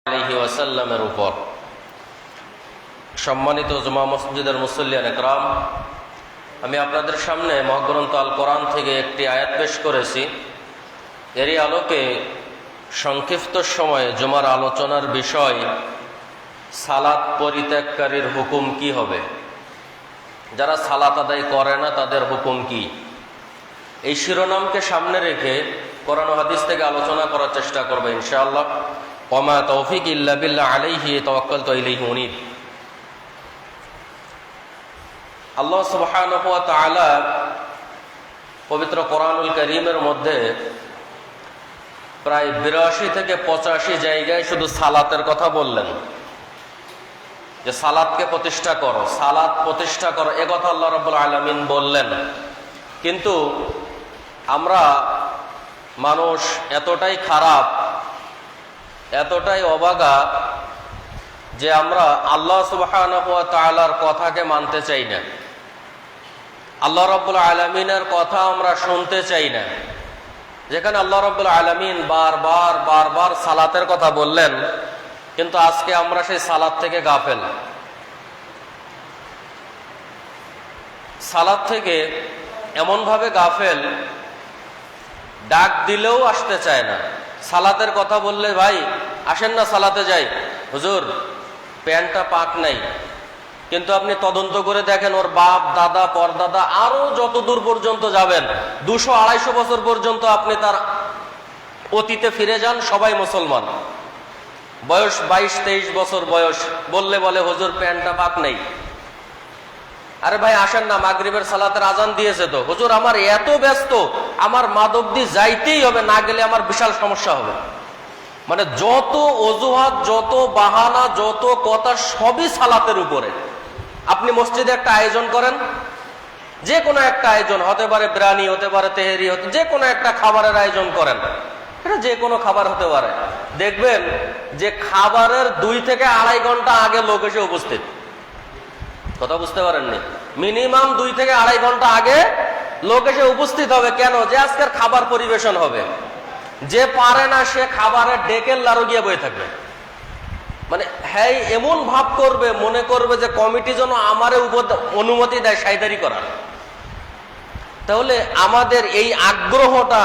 আলাইহি ওয়াসাল্লামের উপর। সম্মানিত জুমা মসজিদের মুসল্লিয়ান একরাম, আমি আপনাদের সামনে মহাগ্রন্থ আল কোরআন থেকে একটি আয়াত পেশ করেছি। এরই আলোকে সংক্ষিপ্ত সময়ে জুমার আলোচনার বিষয় সালাত পরিত্যাগকারীর হুকুম কি হবে, যারা সালাত আদায় করে না তাদের হুকুম কি, এই শিরোনামকে সামনে রেখে কোরআন ও হাদিস থেকে আলোচনা করার চেষ্টা করবে ইনশাআল্লাহ। ওমা তৌফিক ইল্লা বিল্লাহ আলাইহি তাওয়াক্কালতু ইলাইহি উনীব। আল্লাহ সুবহানাহু ওয়া তাআলা পবিত্র কোরআনুল কারীমের মধ্যে প্রায় ৮২ থেকে ৮৫ জায়গায় শুধু সালাতের কথা বললেন, যে সালাতকে প্রতিষ্ঠা করো, সালাত প্রতিষ্ঠা করো, এ কথা আল্লাহ রাব্বুল আলামিন বললেন। কিন্তু আমরা মানুষ এতটাই খারাপ, এতটাই অবাগা যে আমরা আল্লাহ সুবহানাহু ওয়া তাআলার কথাকে মানতে চাই না, আল্লাহ রাব্বুল আলামিনের কথা আমরা শুনতে চাই না। যেখানে আল্লাহ রাব্বুল আলামিন বারবার সালাতের কথা বললেন, কিন্তু আজকে আমরা সেই সালাত থেকে গাফেল। সালাত থেকে এমনভাবে গাফেল, ডাক দিলেও আসতে চায় না। সালাতের কথা বললে, ভাই আসেন না সালাতে যাই, হুজুর প্যান্টটা পাক নাই। কিন্তু আপনি তদন্ত করে দেখেন, ওর বাপ দাদা পরদাদা আরো যত দূর পর্যন্ত যাবেন, ২০০-২৫০ বছর পর্যন্ত আপনি তার অতীতে ফিরে যান, সবাই মুসলমান, বয়স ২২-২৩ বছর বয়স, বললে বলে হুজুর প্যান্টটা পাক নেই। আরে ভাই আসেন না, মাগরিবের সালাতের আজান দিয়েছে তো, হুজুর আমার এত ব্যস্ত, আমার মাদবদি যাইতেই হবে, না গেলে আমার বিশাল সমস্যা হবে। মানে যত অজুহাত, যত বাহানা, যত কথা, সবই সালাতের উপরে। আপনি মসজিদে একটা আয়োজন করেন, যে কোনো একটা আয়োজন হতে পারে, বিরিয়ানি হতে পারে, তেহেরি হতে, যে কোনো একটা খাবারের আয়োজন করেন, এটা যে কোনো খাবার হতে পারে, দেখবেন যে খাবারের ২ থেকে ২.৫ ঘন্টা আগে লোক এসে উপস্থিত। কথা বুঝতে পারেননি? মিনিমাম ২ থেকে ২.৫ ঘন্টা আগে লোক এসে উপস্থিত হবে। কেন? যে আজকের খাবার পরিবেশন হবে। যে পারে না সে খাবারের ডেকের লারো গিয়ে বয়ে থাকবে। মানে হ্যাঁ, এমন ভাব করবে, মনে করবে যে কমিটি যেন আমারে অনুমতি দেয় সাইদারি করার। তাহলে আমাদের এই আগ্রহটা,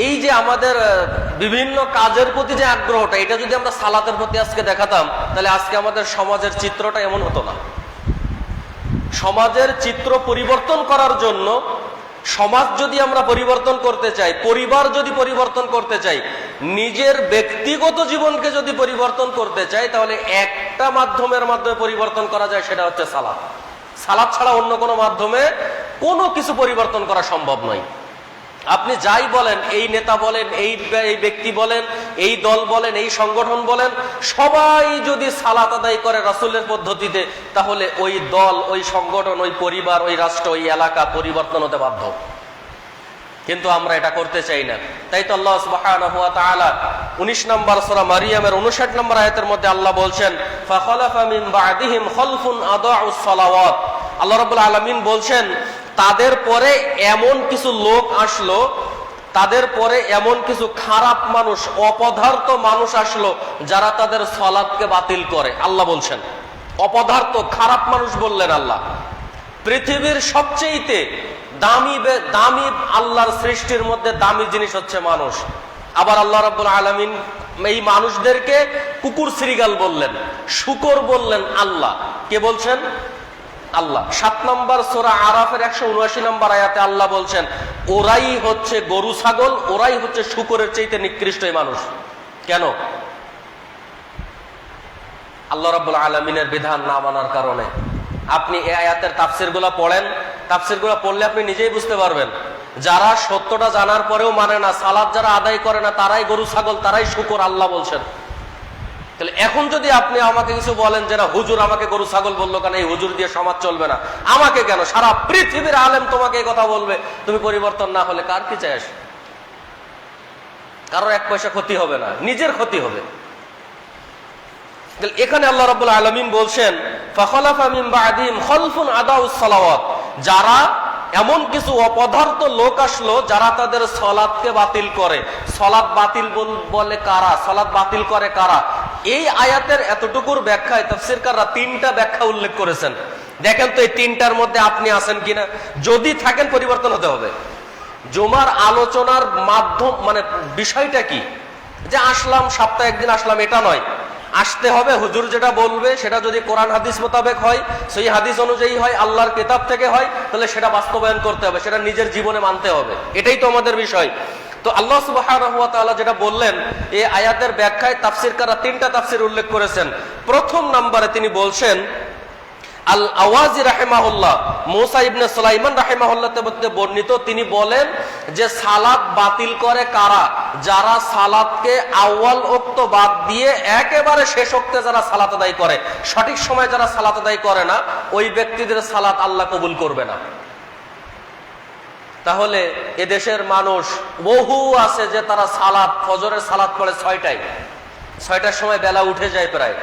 এই যে আমাদের বিভিন্ন কাজের প্রতি যে আগ্রহটা, এটা যদি আমরা সালাতের প্রতি আজকে দেখাতাম, তাহলে আজকে আমাদের সমাজের চিত্রটা এমন হতো না। সমাজের চিত্র পরিবর্তন করার জন্য, সমাজ যদি আমরা পরিবর্তন করতে চাই, পরিবার যদি পরিবর্তন করতে চাই, নিজের ব্যক্তিগত জীবনকে যদি পরিবর্তন করতে চাই, তাহলে একটা মাধ্যমে পরিবর্তন করা যায়, সেটা হচ্ছে সালাত। সালাত ছাড়া অন্য কোনো মাধ্যমে কোনো কিছু পরিবর্তন করা সম্ভব নয়। আপনি যাই বলেন, এই নেতা বলেন, এই ব্যক্তি বলেন, এই দল বলেন, এই সংগঠন বলেন, সবাই যদি সালাত আদায় করে রাসূলের পদ্ধতিতে, তাহলে ওই দল, ওই সংগঠন, ওই পরিবার, ওই রাষ্ট্র, ওই এলাকা পরিবর্তন হতে বাধ্য। কিন্তু আমরা এটা করতে চাই না। তাই তো আল্লাহ সুবহানাহু ওয়া তাআলা ১৯ নম্বর সূরা মারিয়ামের ৫৯ নম্বর আয়াতের মধ্যে আল্লাহ বলছেন, ফাখালাফা মিন বা'দিহিম খালফুন আদাউস সালাওয়াত। আল্লাহ রাব্বুল আলামিন বলছেন, তাদের পরে এমন কিছু লোক আসলো, তাদের পরে এমন কিছু খারাপ মানুষ, অপদার্থ মানুষ আসলো, যারা তাদের সালাতকে বাতিল করে। আল্লাহ বলছেন অপদার্থ, খারাপ মানুষ বললেন আল্লাহ। পৃথিবীর সবচেয়ে দামি আল্লাহর সৃষ্টির মধ্যে দামি জিনিস হচ্ছে মানুষ। আবার আল্লাহ রাব্বুল আলামিন এই মানুষদেরকে কুকুর শ্রীগাল বললেন, শূকর বললেন। আল্লাহ কে বলছেন? আল্লাহ। ৭ নম্বর সূরা আরাফের ১৭৯ নম্বর আয়াতে আল্লাহ বলছেন, ওরাই হচ্ছে গরু ছাগল, ওরাই হচ্ছে শূকরের চাইতে নিকৃষ্ট মানুষ। কেন? আল্লাহ রাব্বুল আলামিনের বিধান না মানার কারণে। আপনি এই আয়াতের তাফসিরগুলো পড়েন, তাফসিরগুলো পড়লে আপনি নিজেই বুঝতে পারবেন, যারা সত্যটা জানার পরেও মানে না, সালাত যারা আদায় করে না, তারাই গরু ছাগল, তারাই শূকর, আল্লাহ বলছেন। তাহলে এখন যদি আপনি আমাকে কিছু বলেন যে না হুজুর আমাকে গরু ছাগল বললো কেন, এই হুজুর দিয়ে সমাজ চলবে না, আমাকে কেন, সারা পৃথিবীর আলেম তোমাকে এই কথা বলবে, তুমি পরিবর্তন না হলে কার কি চাই আসে? কারোর ১ পয়সা ক্ষতি হবে না, নিজের ক্ষতি হবে। এখানে আল্লাহ রাব্বুল আলামিন বলছেন, ফাখালাফা মিন বা'দিহিম খালফুন আদাউস সালাওয়াত, যারা এমন কিছু অপদার্থ লোক আসলো যারা তাদের সালাতকে বাতিল করে। সালাত বাতিল বলে কারা? সালাত বাতিল করে কারা? এই আয়াতের এতটুকুর ব্যাখ্যায় তাফসীরকাররা তিনটা ব্যাখ্যা উল্লেখ করেছেন। দেখেন তো এই তিনটার মধ্যে আপনি আছেন কিনা। যদি থাকেন পরিবর্তন হতে হবে। জুমার আলোচনার মাধ্যম মানে বিষয়টা কি, যে আসলাম সপ্তাহে একদিন আসলাম এটা নয়, আসতে হবে। হুজুর যেটা বলবে সেটা যদি কোরআন হাদিস মোতাবেক হয়, সেই হাদিস অনুযায়ী হয়, আল্লাহর কিতাব থেকে হয়, তাহলে সেটা বাস্তবায়ন করতে হবে, সেটা নিজের জীবনে মানতে হবে। এটাই তো আমাদের বিষয়। তো আল্লাহ সুবহানাহু ওয়া তাআলা যেটা বললেন এই আয়াতের ব্যাখ্যায় তাফসীরকাররা তিনটা তাফসীর উল্লেখ করেছেন। প্রথম নম্বরে তিনি বলছেন আল আওয়াজি রাহিমাহুল্লাহ, মুসা ইবনে সুলাইমান রাহিমাহুল্লাহ থেকে বর্ণিত, তিনি বলেন যে সালাত বাতিল করে কারা? যারা সালাতকে আউয়াল ওক্ত বাদ দিয়ে একেবারে শেষ ওক্তে যারা সালাত আদায় করে, সঠিক সময় যারা সালাত আদায় করে না, ওই ব্যক্তিদের সালাত আল্লাহ কবুল করবে না। তাহলে এদেশের মানুষ বহু আছে যে তারা সালাত, ফজরের সালাত পড়ে 6টার সময় বেলা উঠে যায়, প্রায়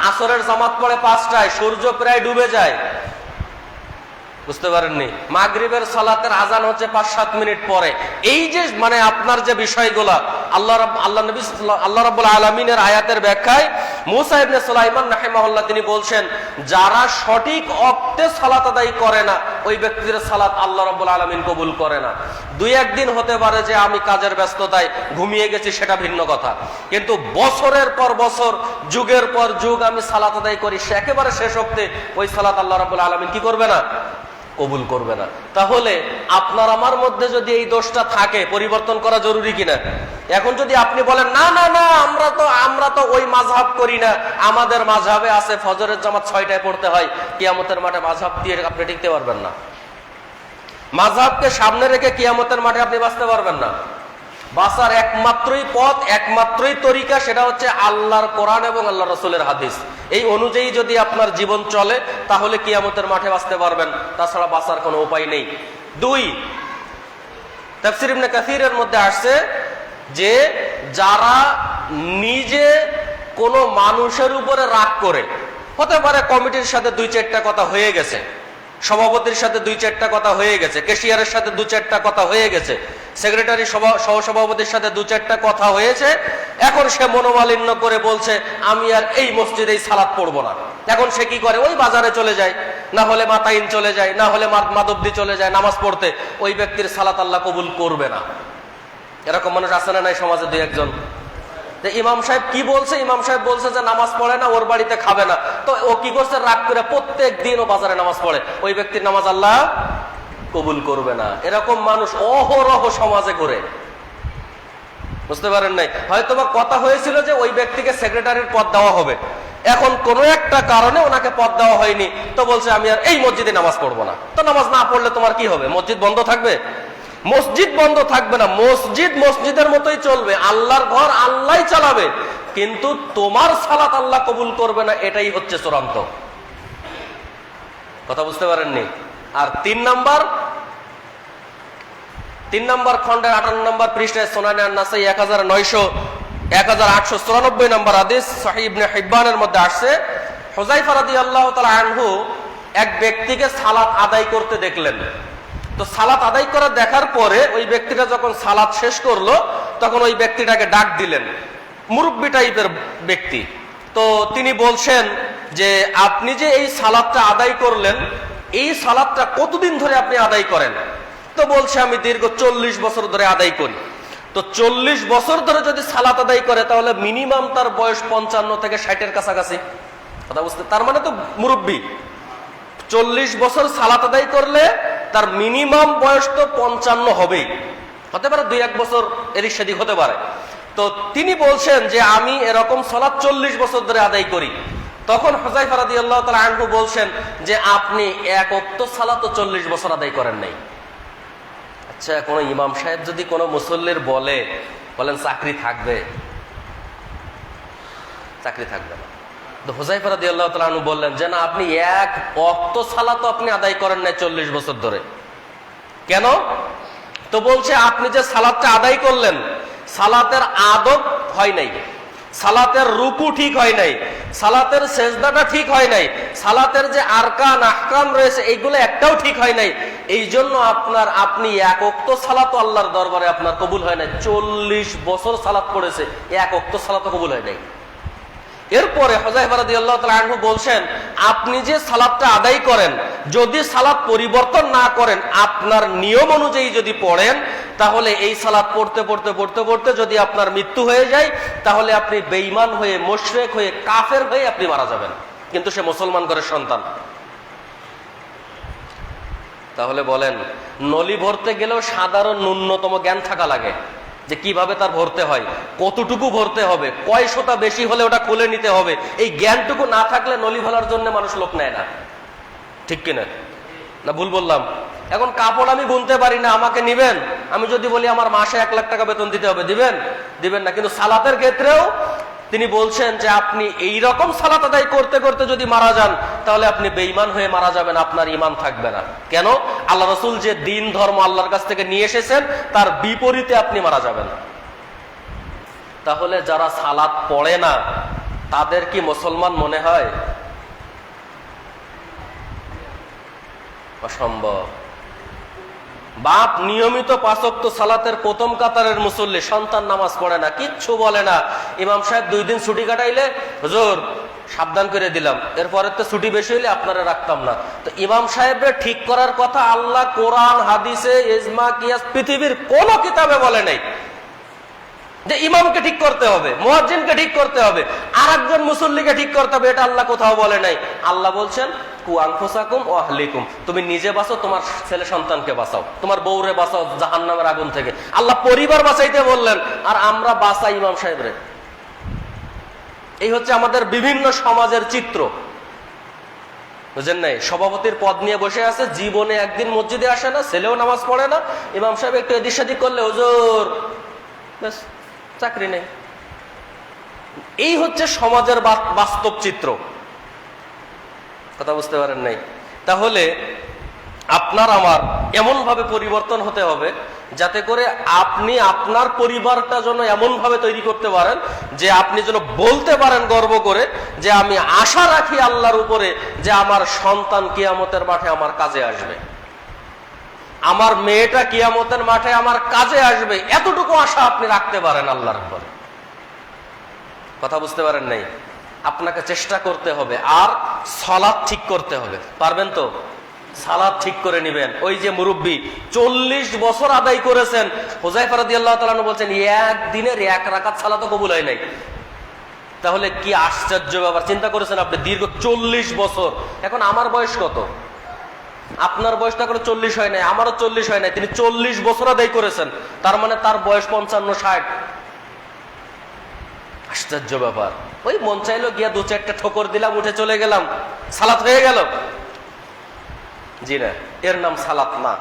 আসরের জামাত পড়ে 5টায়, সূর্য প্রায় ডুবে যায়, বুঝতে পারেননি। মাগরিবের সালাতের আজান হচ্ছে 5-7 মিনিট পরে। এই যে মানে আপনার যে বিষয়গুলা আল্লাহ রাব্বুল আলামিনের আয়াতের ব্যাখ্যায় মুসা ইবনে সুলাইমান রাহিমাহুল্লাহ তিনি বলছেন যারা সঠিক ওক্তে সালাত আদায় করে না, ওই ব্যক্তির সালাত আল্লাহ রাব্বুল আলামিন কবুল করে না। 2-1 দিন হতে পারে যে আমি কাজের ব্যস্ততায় ঘুমিয়ে গেছি, সেটা ভিন্ন কথা, কিন্তু বছরের পর বছর, যুগের পর যুগ আমি সালাত আদায় করি, সে একেবারে শেষ ওক্তে, ওই সালাত আল্লাহ রাব্বুল আলামিন কি করবে না? কবুল করবে না। তাহলে আপনার আমার মধ্যে যদি এই দোষটা থাকে, পরিবর্তন করা জরুরি কিনা? এখন যদি আপনি বলেন না না না আমরা তো ওই মাযহাব করি না, আমাদের মাযহাবে আছে ফজরের জামাত 6টায় পড়তে হয়, কিয়ামতের মাঠে মাযহাব দিয়ে আপনি টিকতে পারবেন না। মাযহাবকে সামনে রেখে কিয়ামতের মাঠে আপনি বাঁচতে পারবেন না। বাঁচার একমাত্রই পথ, একমাত্রই তরিকা, সেটা হচ্ছে আল্লাহর কোরআন এবং আল্লাহ রাসূলের হাদিস। এই অনুযায়ী যদি আপনার জীবন চলে, তাহলে কিয়ামতের মাঠে বাঁচতে পারবেন, তাছাড়া বাঁচার কোনো উপায় নেই। 2, তাফসীর ইবনে কাসীরের মধ্যে আসছে যে যারা নিজে কোনো মানুষের উপরে রাগ করে, হতে পারে কমিটির সাথে 2-4টা কথা হয়ে গেছে, সভাপতির সাথে 2-4টা কথা হয়ে গেছে, ক্যাশিয়ারের সাথে 2-4টা কথা হয়ে গেছে, সেক্রেটারি সহসভাপতির সাথে 2-4টা কথা হয়েছে, এখন সে মনোমালিন্য করে বলছে আমি আর এই মসজিদে সালাত পড়বো না। এখন সে কি করে? ওই বাজারে চলে যায়, না হলে মাতাইন চলে যায়, না হলে মাদবদি চলে যায় নামাজ পড়তে। ওই ব্যক্তির সালাত আল্লাহ কবুল করবে না। এরকম মানুষ আছে না নাই সমাজে? 2-1 জন। ইমাম সাহেব কি বলছে? ইমাম সাহেব বলছে যে নামাজ পড়ে না, ওর বাড়িতে খাবে না, তো ও কি করছে? রাগ করে প্রত্যেক দিন ও বাজারে নামাজ পড়ে, ওই ব্যক্তির নামাজ আল্লাহ কবুল করবে না। এরকম মানুষ অহরহ সমাজে ঘুরে, বুঝতে পারেন নাই? হয়তোবা কথা হয়েছিল যে ওই ব্যক্তিকে সেক্রেটারির পদ দেওয়া হবে, এখন কোন একটা কারণে ওনাকে পদ দেওয়া হয়নি, তো বলছে আমি আর এই মসজিদে নামাজ পড়বো না। তো নামাজ না পড়লে তোমার কি হবে? মসজিদ বন্ধ থাকবে? মসজিদ বন্ধ থাকবে না, মসজিদ মসজিদের মতোই চলবে, আল্লাহর ঘর আল্লাহই চালাবে, কিন্তু তোমার সালাত আল্লাহ কবুল করবে না, এটাই হচ্ছে চূড়ান্ত কথা, বুঝতে পারেননি? আর 3 নম্বর খন্ডের 58 নম্বর পৃষ্ঠায় সুনানে আন-নাসাই 1894 নম্বর হাদিস সহিহ ইবনে হিব্বানের মধ্যে আসছে, হুযায়ফা রাদিয়াল্লাহু তাআলা আনহু এক ব্যক্তিকে সালাত আদায় করতে দেখলেন। তো সালাত আদায় করা দেখার পরে ওই ব্যক্তিটা যখন সালাত শেষ করলো, তখন ওই ব্যক্তিটাকে ডাক দিলেন, মুরব্বী টাইপের ব্যক্তি। তো তিনি বলছেন যে আপনি যে এই সালাতটা আদায় করলেন, এই সালাতটা কতদিন ধরে আপনি আদায় করেন? তো বলছে আমি দীর্ঘ 40 বছর ধরে আদায় করি। তো 40 বছর ধরে যদি সালাত আদায় করে, তাহলে মিনিমাম তার বয়স 55 থেকে 60-এর কাছাকাছি কথা, বুঝতে? তার মানে তো মুরব্বী। 40 বছর সালাত আদায় করলে তার মিনিমাম বয়স তো 55 হবেই, হতে পারে 2-1 বছর এদিক সেদিক হতে পারে। তো তিনি বলছেন যে আমি এরকম সালাত 40 বছর ধরে আদায় করি। তখন হুযায়ফা রাদিয়াল্লাহু তাআলা আনহু বলছেন যে আপনি এক ওয়াক্ত সালাতও 40 বছর আদায় করেন নাই। আচ্ছা, কোন ইমাম সাহেব যদি কোন মুসল্লির বলেন চাকরি থাকবে? চাকরি থাকবে না। তো হুযায়ফা রাদিয়াল্লাহু তাআলা আনহু বললেন যে না, আপনি এক ওয়াক্ত সালাতও আপনি আদায় করেন নাই 40 বছর ধরে। কেন? তো বলছে আপনি যে সালাতটা আদায় করলেন, সালাতের আদব হয় নাই, সালাতের রুকু ঠিক হয় নাই, সালাতের সেজদাটা ঠিক হয় নাই, সালাতের যে আরকান আহকাম রয়েছে এইগুলো একটাও ঠিক হয় নাই। এই জন্য আপনি এক ওয়াক্ত সালাত আল্লাহর দরবারে আপনার কবুল হয় নাই। 40 বছর সালাত পড়েছে, এক ওয়াক্ত সালাত কবুল হয় নাই। এরপরে হুযায়ফা রাদিয়াল্লাহু তাআলা আনহু বলছেন, আপনি যে সালাতটা আদায় করেন, যদি সালাত পরিবর্তন না করেন, আপনার নিয়ম অনুযায়ী যদি পড়েন, তাহলে এই সালাত পড়তে পড়তে পড়তে পড়তে যদি আপনার মৃত্যু হয়ে যায়, তাহলে আপনি বেঈমান হয়ে, মুশরিক হয়ে, কাফের হয়ে আপনি মারা যাবেন, কিন্তু সে মুসলমান ঘরের সন্তান। তাহলে বলেন, নলি ভরতে গেলেও সাধারণ ন্যূনতম জ্ঞান থাকা লাগে যে কিভাবে তার ভরতে হয়, কতটুকু ভরতে হবে, কয়শোটা বেশি হলে ওটা খুলে নিতে হবে। এই জ্ঞানটুকু না থাকলে নলি ভরার জন্য মানুষ লোক নেয় না। ঠিক কিনা? না ভুল বললাম? এখন কাপড় আমি বুনতে পারি না, আমাকে নিবেন? আমি যদি বলি আমার মাসে 1 লাখ টাকা বেতন দিতে হবে, দিবেন? দিবেন না। কিন্তু সালাতের ক্ষেত্রেও তিনি বলছেন যে আপনি এই রকম সালাত আদায় করতে করতে যদি মারা যান, তাহলে আপনি বেঈমান হয়ে মারা যাবেন, আপনার ঈমান থাকবে না। কেন? আল্লাহ রাসূল যে দ্বীন ধর্ম আল্লাহর কাছ থেকে নিয়ে এসেছেন, তার বিপরীতে আপনি মারা যাবেন। তাহলে যারা সালাত পড়ে না, তাদের কি মুসলমান মনে হয়? অসম্ভব। বাপ নিয়মিত 5 ওয়াক্ত সালাতের প্রথম কাতারের মুসল্লি, সন্তান নামাজ পড়ে না, কিচ্ছু বলে না। ইমাম সাহেব 2 দিন ছুটি কাটাইলে, হুজুর সাবধান করে দিলাম, এরপরে তো ছুটি বেশি হইলে আপনারা রাখতাম না। তো ইমাম সাহেবের ঠিক করার কথা আল্লাহ কোরআন হাদিসে ইজমা কিয়াস পৃথিবীর কোন কিতাবে বলে নাই যে ইমামকে ঠিক করতে হবে, মুয়াজ্জিনকে ঠিক করতে হবে, আর একজন মুসল্লিকে ঠিক করতে হবে। এটা আল্লাহ কোথাও বলে নাই। আল্লাহ বলছেন, কু আনফুসাকুম ওয়া আহলিকুম, তুমি নিজে বাঁচো, তোমার ছেলে সন্তানকে বাঁচাও, তোমার বউরে বাঁচাও জাহান্নামের আগুন থেকে। আল্লাহ পরিবার বাঁচাইতে বললেন, আর আমরা বাঁচাই ইমাম সাহেবরে। এই হচ্ছে আমাদের বিভিন্ন সমাজের চিত্র, বুঝেন নাই? সভাপতির পদ নিয়ে বসে আছে, জীবনে একদিন মসজিদে আসে না, ছেলেও নামাজ পড়ে না, ইমাম সাহেব একটু এদিক সেদিক করলে হুজুর ব্যাস চাকরি নেই। এই হচ্ছে সমাজের বাস্তব চিত্র। কথা বুঝতে পারেন নাই? তাহলে আপনার আমার এমন ভাবে পরিবর্তন হতে হবে যাতে করে আপনি আপনার পরিবারটা যেন এমন ভাবে তৈরি করতে পারেন যে আপনি যেন বলতে পারেন গর্ব করে যে আমি আশা রাখি আল্লাহর উপরে যে আমার সন্তান কিয়ামতের মাঠে আমার কাজে আসবে, আমার মেয়েটা কিয়ামতের মাঠে আমার কাজে আসবে, এতটুকু আশা আপনি রাখতে পারেন আল্লাহর উপরে। কথা বুঝতে পারেন নাই? আপনাকে চেষ্টা করতে হবে, আর সালাত ঠিক করতে হবে। পারবেন তো? সালাত ঠিক করে নেবেন। ওই যে মুরব্বী 40 বছর আদায় করেছেন, হুযায়ফা রাদিয়াল্লাহু তাআলা আনহু বলছেন একদিনের 1 রাকাত সালাতও কবুল হয় নাই। তাহলে কি আশ্চর্য ব্যাপার! চিন্তা করেছেন আপনি, দীর্ঘ 40 বছর। এখন আমার বয়স কত? আপনার বয়সটা এখনো 40 হয় নাই, আমারও 40 হয় নাই। তিনি 40 বছর আদায় করেছেন, তার মানে তার বয়স 55-60। আশ্চর্য ব্যাপার। ওই মন চাইলো গিয়া 2-4টা ঠোকর দিলাম, উঠে চলে গেলাম, সালাত হয়ে গেল। জি না, এর নাম সালাত না।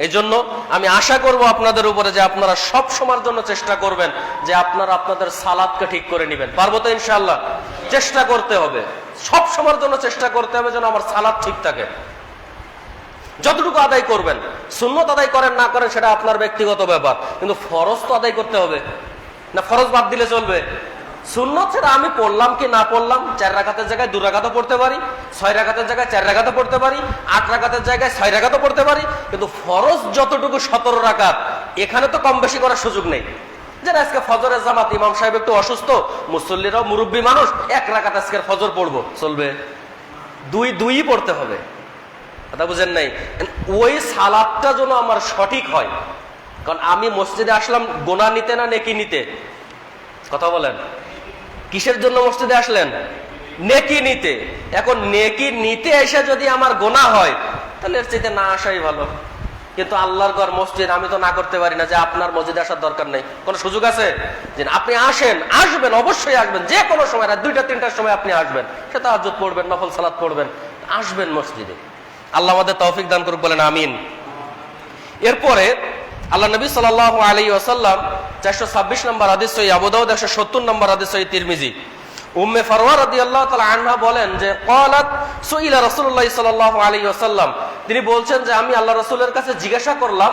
এই জন্য আমি আশা করব আপনাদের উপরে যে আপনারা সব সময়ের জন্য চেষ্টা করবেন যে আপনারা আপনাদের সালাতকে ঠিক করে নেবেন। পারবো তো ইনশাআল্লাহ? চেষ্টা করতে হবে, সব সময়ের জন্য চেষ্টা করতে হবে যেন আমার সালাত ঠিক থাকে। যতটুকু আদায় করবেন, সুন্নত আদায় করেন না করেন সেটা আপনার ব্যক্তিগত ব্যাপার, কিন্তু ফরজ তো আদায় করতে হবে না। ফরজ বাদ দিলে চলবে? সুন্নত সেটা আমি পড়লাম কি না পড়লাম, 4 রাকাতের জায়গায় 2 রাকাতও পড়তে পারি, 6 রাকাতের জায়গায় 4 রাকাতও পড়তে পারি, 8 রাকাতের জায়গায় 6 রাকাতও পড়তে পারি। কিন্তু ফরজ যতটুকু 17 রাকাত, এখানে তো কম বেশি করার সুযোগ নেই। যেন আজকে ফজরের জামাত, ইমাম সাহেব একটু অসুস্থ, মুসল্লিরাও মুরব্বী মানুষ, 1 রাকাত আজকের ফজর পড়বো, চলবে? 2 পড়তে হবে। কথা বুঝেন নাই? ওই সালাতটা যেন আমার সঠিক হয়। কারণ আমি মসজিদে আসলাম গোনা নিতে না নেকি নিতে? কথা বলেন, কিসের জন্য মসজিদে আসলেন? নেকি নিতে। এখন নেকি নিতে এসে যদি আমার গোনা হয়, তাহলে এর চাইতে না আসাই ভালো। কিন্তু আল্লাহর ঘর মসজিদ, আমি তো না করতে পারি না যে আপনার মসজিদে আসার দরকার নেই। কোনো সুযোগ আছে যে আপনি আসবেন, অবশ্যই আসবেন, যে কোনো সময়, রাত 2টা-3টার সময় আপনি আসবেন, সে তাহাজ্জুদ পড়বেন, নফল সালাত পড়বেন, আসবেন মসজিদে। আল্লাহ আমাদের তৌফিক দান করুক, বলেন আমিন। এরপরে আল্লাহ নবী সাল্লাল্লাহু আলাইহি ওয়াসাল্লাম 426 নম্বর হাদিস সহিহ আবু দাউদ, 170 নম্বর হাদিস সহিহ তিরমিজি, উম্মে ফারওয়া রাদিয়াল্লাহু তাআলা আনহা বলেন যে ক্বালাত সুইলা রাসূলুল্লাহ সাল্লাল্লাহু আলাইহি ওয়াসাল্লাম, তিনি বলছেন যে আমি আল্লাহ রাসূলের কাছে জিজ্ঞাসা করলাম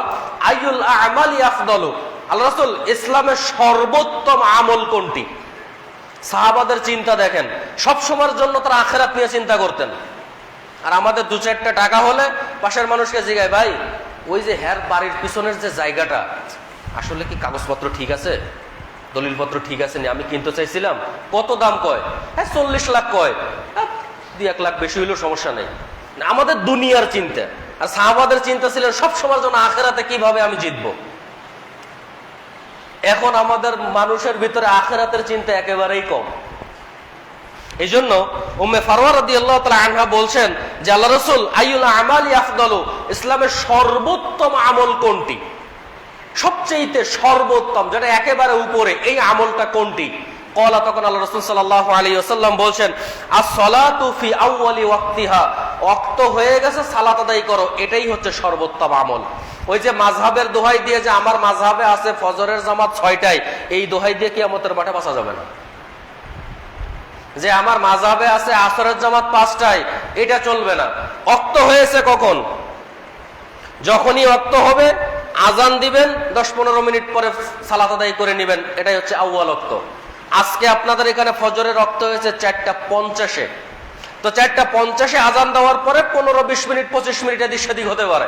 আইয়ুল আ'মালি আফদালু, আল্লাহ রাসূল ইসলামের সর্বোত্তম আমল কোনটি? সাহাবাদের চিন্তা দেখেন, সব সময়ের জন্য তারা আখিরাত নিয়ে চিন্তা করতেন। আর আমাদের দু চারটা টাকা হলে পাশের মানুষকে জিগায়, ভাই ওই যে হ্যার বাড়ির পিছনের যে জায়গাটা আসলে কি কাগজপত্র ঠিক আছে, দলিলপত্র ঠিক আছে নি, আমি কিনতে চাইছিলাম, কত দাম কয়? হ্যাঁ 40 লাখ কয়, 2-1 লাখ বেশি হইলেও সমস্যা নেই। আমাদের দুনিয়ার চিন্তা। আর সাহাবাদের চিন্তা ছিলেন সব সময়ের জন্য আখিরাতে কিভাবে আমি জিতবো। এখন আমাদের মানুষের ভিতরে আখিরাতের চিন্তা একেবারেই কম। এই জন্য উম্মে ফারওয়া রাদিয়াল্লাহু তাআলা আনহা বলছেন যে আল্লাহ রাসূল, আইয়ুল আমালি আফদালু, ইসলামের সর্বোত্তম আমল কোনটি, সবচেয়ে সর্বোত্তম, যেটা একেবারে উপরে, এই আমলটা কোনটি? ক্বালা, তখন আল্লাহ রাসূল সাল্লাল্লাহু আলাইহি ওয়াসাল্লাম বলছেন, আস-সালাতু ফি আউয়ালি ওয়াক্তিহা, ওয়াক্ত হয়ে গেছে সালাত আদায় করো, এটাই হচ্ছে সর্বোত্তম আমল। ওই যে মাযহাবের দোহাই দিয়ে, যে আমার মাযহাবে আছে ফজরের জামাত 6টায়, এই দোহাই দিয়ে কিয়ামতের মাঠে বাঁচা যাবে না। যে আমার মাযহাবে আছে আসরের জামাত 5টায়, এটা চলবে না। ওয়াক্ত হয়েছে কখন? যখনই ওয়াক্ত হবে আজান দিবেন, 10-15 মিনিট পরে সালাত আদায় করে নেবেন, এটাই হচ্ছে আউয়াল ওয়াক্ত। আজকে আপনাদের এখানে ফজরের ওয়াক্ত হয়েছে 4:50-এ, তো 4:50-এ আজান দেওয়ার পরে 15-20 মিনিট 25 মিনিট এদিক সেদিক হতে পারে,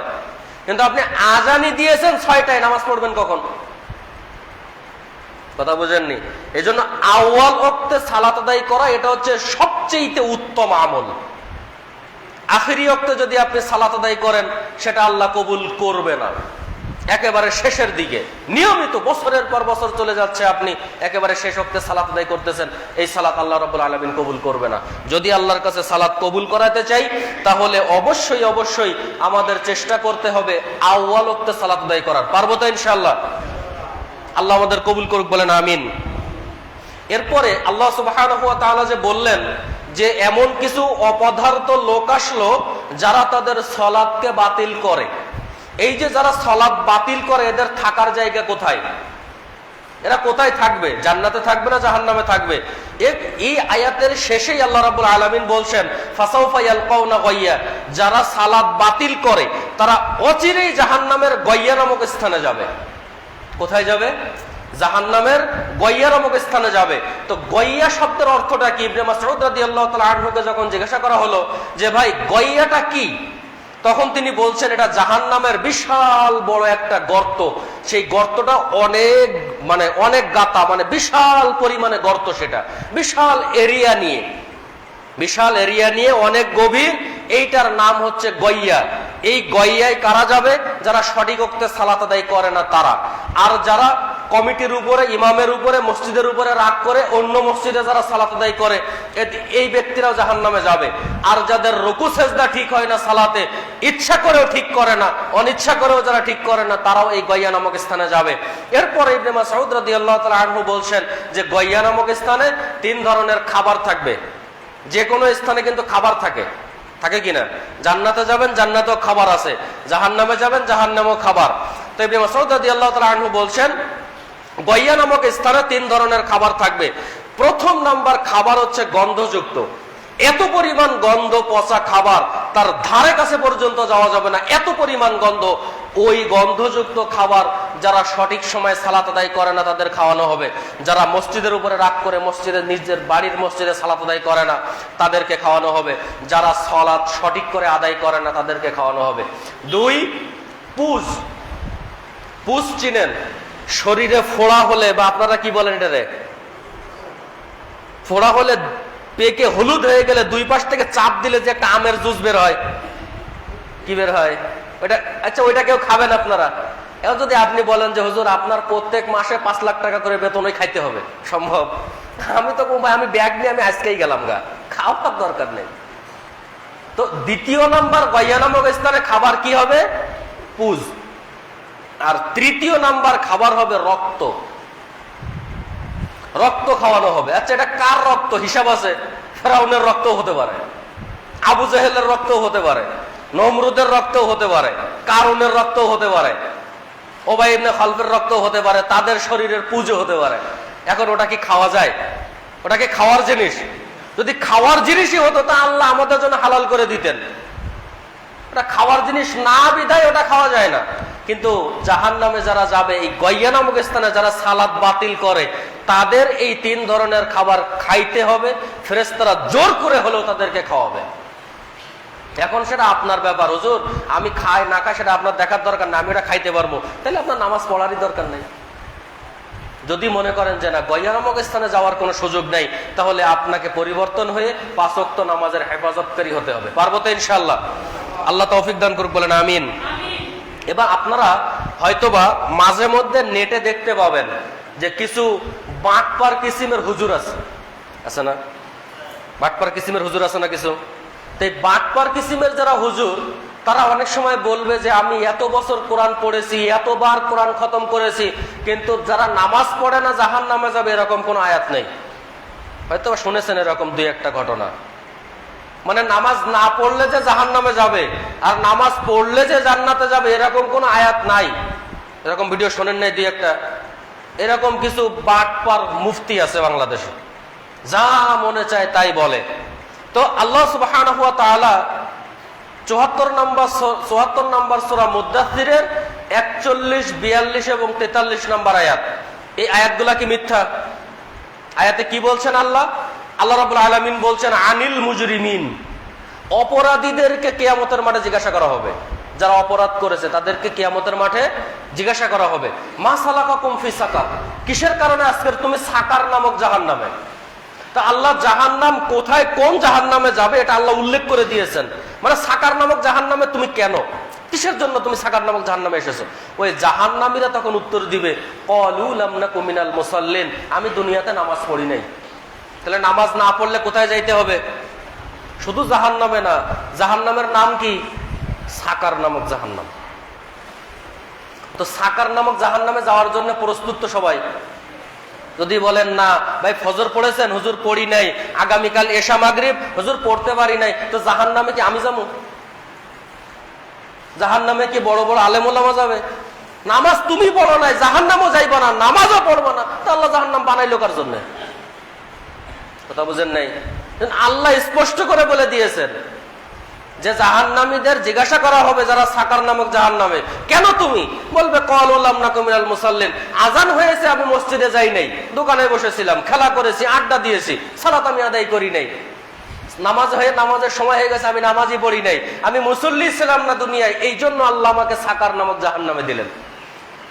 কিন্তু আপনি আজানই দিয়েছেন 6টায়, নামাজ পড়বেন কখন? কথা বুঝেননি? এই জন্য আউয়াল ওয়াক্তে সালাত আদায় করা, এটা হচ্ছে সবচেয়ে উত্তম আমল। আখিরি ওয়াক্তে যদি আপনি সালাত আদায় করেন, সেটা আল্লাহ কবুল করবে না। একেবারে শেষের দিকে নিয়মিত বছরের পর বছর চলে যাচ্ছে, আপনি একেবারে শেষ ওয়াক্তে সালাত আদায় করতেছেন, এই সালাত আল্লাহ রাব্বুল আলামিন কবুল করবে না। যদি আল্লাহর কাছে সালাত কবুল করাতে চাই, তাহলে অবশ্যই অবশ্যই আমাদের চেষ্টা করতে হবে আউয়াল ওয়াক্তে সালাত আদায় করার। পারবো তো ইনশাআল্লাহ? আল্লাহ আমাদের কবুল করুক, বলেন আমিন। এরপরে আল্লাহ সুবহানাহু ওয়া তাআলা যে বললেন যে এমন কিছু অপদার্থ লোক আসলো যারা তাদের সালাতকে বাতিল করে। এই যে যারা সালাত বাতিল করে, এদের থাকার জায়গা কোথায়? এরা কোথায় থাকবে? জান্নাতে থাকবে না জাহান্নামে থাকবে? এই আয়াতের শেষেই আল্লাহ রাব্বুল আলামিন বলছেন, ফাসাউফা ইয়ালকাউনা গায়্যা, যারা সালাত বাতিল করে তারা অচিরেই জাহান্নামের গায়্যা নামক স্থানে যাবে। কোথায় যাবে? জাহান্নামের গায়্যা নামক স্থানে যাবে। তো গায়্যা শব্দের অর্থটা কি? ইবনে মাসউদ রাদিয়াল্লাহু তাআলা আনহুকে যখন জিজ্ঞাসা করা হলো যে ভাই গায়্যাটা কি, তখন তিনি বলছেন এটা জাহান্নামের বিশাল বড় একটা গর্ত। সেই গর্তটা অনেক গাতা, বিশাল পরিমাণে গর্ত, সেটা বিশাল এরিয়া নিয়ে অনেক গভীর। এইটার নাম হচ্ছে গায়্যা। এই গায়্যায় কারা যাবে? যারা সঠিক ওক্তে সালাত আদায় করে না তারা। আর যারা কমিটির উপরে, ইমামের উপরে, মসজিদের উপরে রাগ করে অন্য মসজিদে যারা সালাত আদায় করে, এই ব্যক্তিরাও জাহান্নামে যাবে। আর যাদের রুকু সেজদা ঠিক হয় না সালাতে, ইচ্ছা করেও ঠিক করে না, অনিচ্ছা করেও যারা ঠিক করে না, তারাও এই গায়্যা নামক স্থানে যাবে। এরপরে ইবনে মাসউদ রাদিয়াল্লাহু তাআলা আনহু বলছেন যে গায়্যা নামক স্থানে 3 ধরনের খাবার থাকবে। যে কোনো স্থানে কিন্তু খাবার থাকে কিনা? জান্নাতে যাবেন, জান্নাতেও খাবার আছে, জাহান্নামে যাবেন, জাহান্নামেও খাবার। তো ইবনে মাসউদ রাদিয়াল্লাহু তাআলা আনহু বলছেন গায়্যা নামক স্থানে 3 ধরনের খাবার থাকবে। প্রথম নাম্বার খাবার হচ্ছে গন্ধযুক্ত। এত পরিমাণ গন্ধ, পচা খাবার, তার ধারে কাছে পর্যন্ত যাওয়া যাবে না, এত পরিমাণ গন্ধ। ওই গন্ধযুক্ত খাবার যারা সঠিক সময় সালাত আদায় করে না তাদের খাওয়ানো হবে। যারা মসজিদের উপরে রাগ করে নিজের বাড়ির মসজিদে সালাত আদায় করে না তাদেরকে খাওয়ানো হবে। যারা সালাত সঠিক করে আদায় করে না তাদেরকে খাওয়ানো হবে। 2, পুজ চিনেন? শরীরে ফোড়া হলে, বা আপনারা কি বলেন এটারে, ফোড়া হলে পেকে হলুদ হয়ে গেলে 2 পাশ থেকে চাপ দিলে যে একটা আমের জুস বের হয়, কি বের হয় ওইটা? আচ্ছা, ওইটা কেউ খাবেন আপনারা? এখন যদি আপনি বলেন যে হুজুর আপনার প্রত্যেক মাসে 5 লাখ টাকা করে বেতন ওই খাইতে হবে, সম্ভব? আমি তো আমি ব্যাগ নিয়ে আমি আজকেই গেলাম গা, খাওয়ার দরকার নেই। তো দ্বিতীয় নাম্বার গায়্যা নামক স্থানে খাবার কি হবে? পুজ। আর তৃতীয় নাম্বার খাবার হবে রক্ত খাওয়ানো হবে। আচ্ছা, এটা কার রক্ত? হিসাব আছে। ফেরাউনের রক্ত হতে পারে, আবু জাহেলের রক্ত হতে পারে, নমরুদের রক্ত হতে পারে, কারুনের রক্ত হতে পারে, উবাই ইবনে খালফের রক্ত হতে পারে, তাদের শরীরের পুজো হতে পারে। এখন ওটা কি খাওয়া যায়? ওটা কি খাওয়ার জিনিস? যদি খাওয়ার জিনিসই হতো তা আল্লাহ আমাদের জন্য হালাল করে দিতেন। ওটা খাওয়ার জিনিস না বিধায় ওটা খাওয়া যায় না। কিন্তু জাহান্নামে যারা যাবে, এই গায়্যা নামক স্থানে যারা সালাত বাতিল করে, তাদের এই 3 ধরনের খাবার খাইতে হবে, ফেরেশতারা জোর করে হলেও তাদেরকে খাওয়াবে। এখন সেটা আপনার ব্যাপার, হুজুর আমি খাই না খাই সেটা আপনার দেখার দরকার না, আমি এটা খাইতে পারবো, তাহলে আপনার নামাজ পড়ারই দরকার নেই। যদি মনে করেন যে না গয়া নামক স্থানে যাওয়ার কোনো সুযোগ নেই, তাহলে আপনাকে পরিবর্তন হয়ে 5 ওয়াক্ত নামাজের হেফাজতকারী হতে হবে। পারবো তো ইনশাআল্লাহ? আল্লাহ তৌফিক দান করুক, বলেন আমিন। এবার আপনারা হয়তোবা মাঝে মধ্যে নেটে দেখতে পাবেন যে কিছু বাটপার কিসিমের হুজুর আছে না? বাটপার কিসিমের হুজুর আছে না কিছু? তো এই বাটপার কিসিমের যারা হুজুর, তারা অনেক সময় বলবে যে আমি এত বছর কোরআন পড়েছি, এতবার কোরআন খতম করেছি, কিন্তু যারা নামাজ পড়ে না জাহান্নামে যাবে এরকম কোনো আয়াত নেই। হয়তো শুনেছেন এরকম 2-1টা ঘটনা। মানে নামাজ না পড়লে যে জাহান্নামে যাবে আর নামাজ পড়লে যে জান্নাতে যাবে এরকম কোনো আয়াত নাই। এরকম ভিডিও শোনেন নাই 2-1টা? এরকম কিছু বাটপার মুফতি আছে বাংলাদেশে, যা মনে চায় তাই বলে। তো আল্লাহ সুবহানাহু ওয়া তাআলা 74 নম্বর সূরা মুদ্দাসসিরের 41, 42 এবং 43 নম্বর আয়াত, এই আয়াতগুলা কি মিথ্যা? আয়াতে কি বলছেন আল্লাহ? আল্লাহ রাব্বুল আলামিন বলছেন আনিল মুজরিমিন, অপরাধীদেরকে কিয়ামতের মাঠে জিজ্ঞাসা করা হবে। যারা অপরাধ করেছে তাদেরকে কিয়ামতের মাঠে জিজ্ঞাসা করা হবে, মা সালাকাকুম ফি সাকার, কিসের কারণে আজকের তুমি সাকার নামক জাহান্নামে। তা আল্লাহ জাহান্নাম কোথায়, কোন জাহান্নামে যাবে এটা আল্লাহ উল্লেখ করে দিয়েছেন। মানে সাকার নামক জাহান্নামে তুমি কেন, কিসের জন্য তুমি সাকার নামক জাহান্নামে এসেছো? ওই জাহান্নামীরা তখন উত্তর দিবে ক্বালু লাম নাকু মিনাল মুসাল্লিন, আমি দুনিয়াতে নামাজ পড়ি নাই। তাহলে নামাজ না পড়লে কোথায় যাইতে হবে? শুধু জাহান্নামে না, জাহান্নামের নাম কি? সাকার নামক জাহান্নাম। তো সাকার নামক জাহান্নামে যাওয়ার জন্য প্রস্তুত তো সবাই? যদি বলেন না ভাই ফজর পড়েছেন, হুজুর পড়ি নাই, আগামীকাল এশা মাগরিব, হুজুর পড়তে পারি নাই, তো জাহান্নামে কি আমি যাবো? জাহান্নামে কি বড় বড় আলেম ওলামা যাবে? নামাজ তুমি পড়ো নাই, জাহান্নামও যাইবা না, নামাজও পড়বো না, তো আল্লাহ জাহান্নাম বানাইলো কার জন্য? কথা বুঝেন নাই? আল্লাহ স্পষ্ট করে বলে দিয়েছেন যে জাহান্নামীদের জিজ্ঞাসা করা হবে যারা সাকার নামক জাহান্নামে, কেন তুমি? বলবে ক্বালু লাম নাকু মিনাল মুসাল্লিন, আজান হয়েছে আমি মসজিদে যাই নাই, দোকানে বসেছিলাম, খেলা করেছি, আড্ডা দিয়েছি, সালাত আমি আদায় করি নাই, নামাজ হয়ে নামাজের সময় হয়ে গেছে আমি নামাজই পড়ি নাই, আমি মুসল্লি ছিলাম না দুনিয়ায়, এই জন্য আল্লাহ আমাকে সাকার নামক জাহান্নামে দিলেন।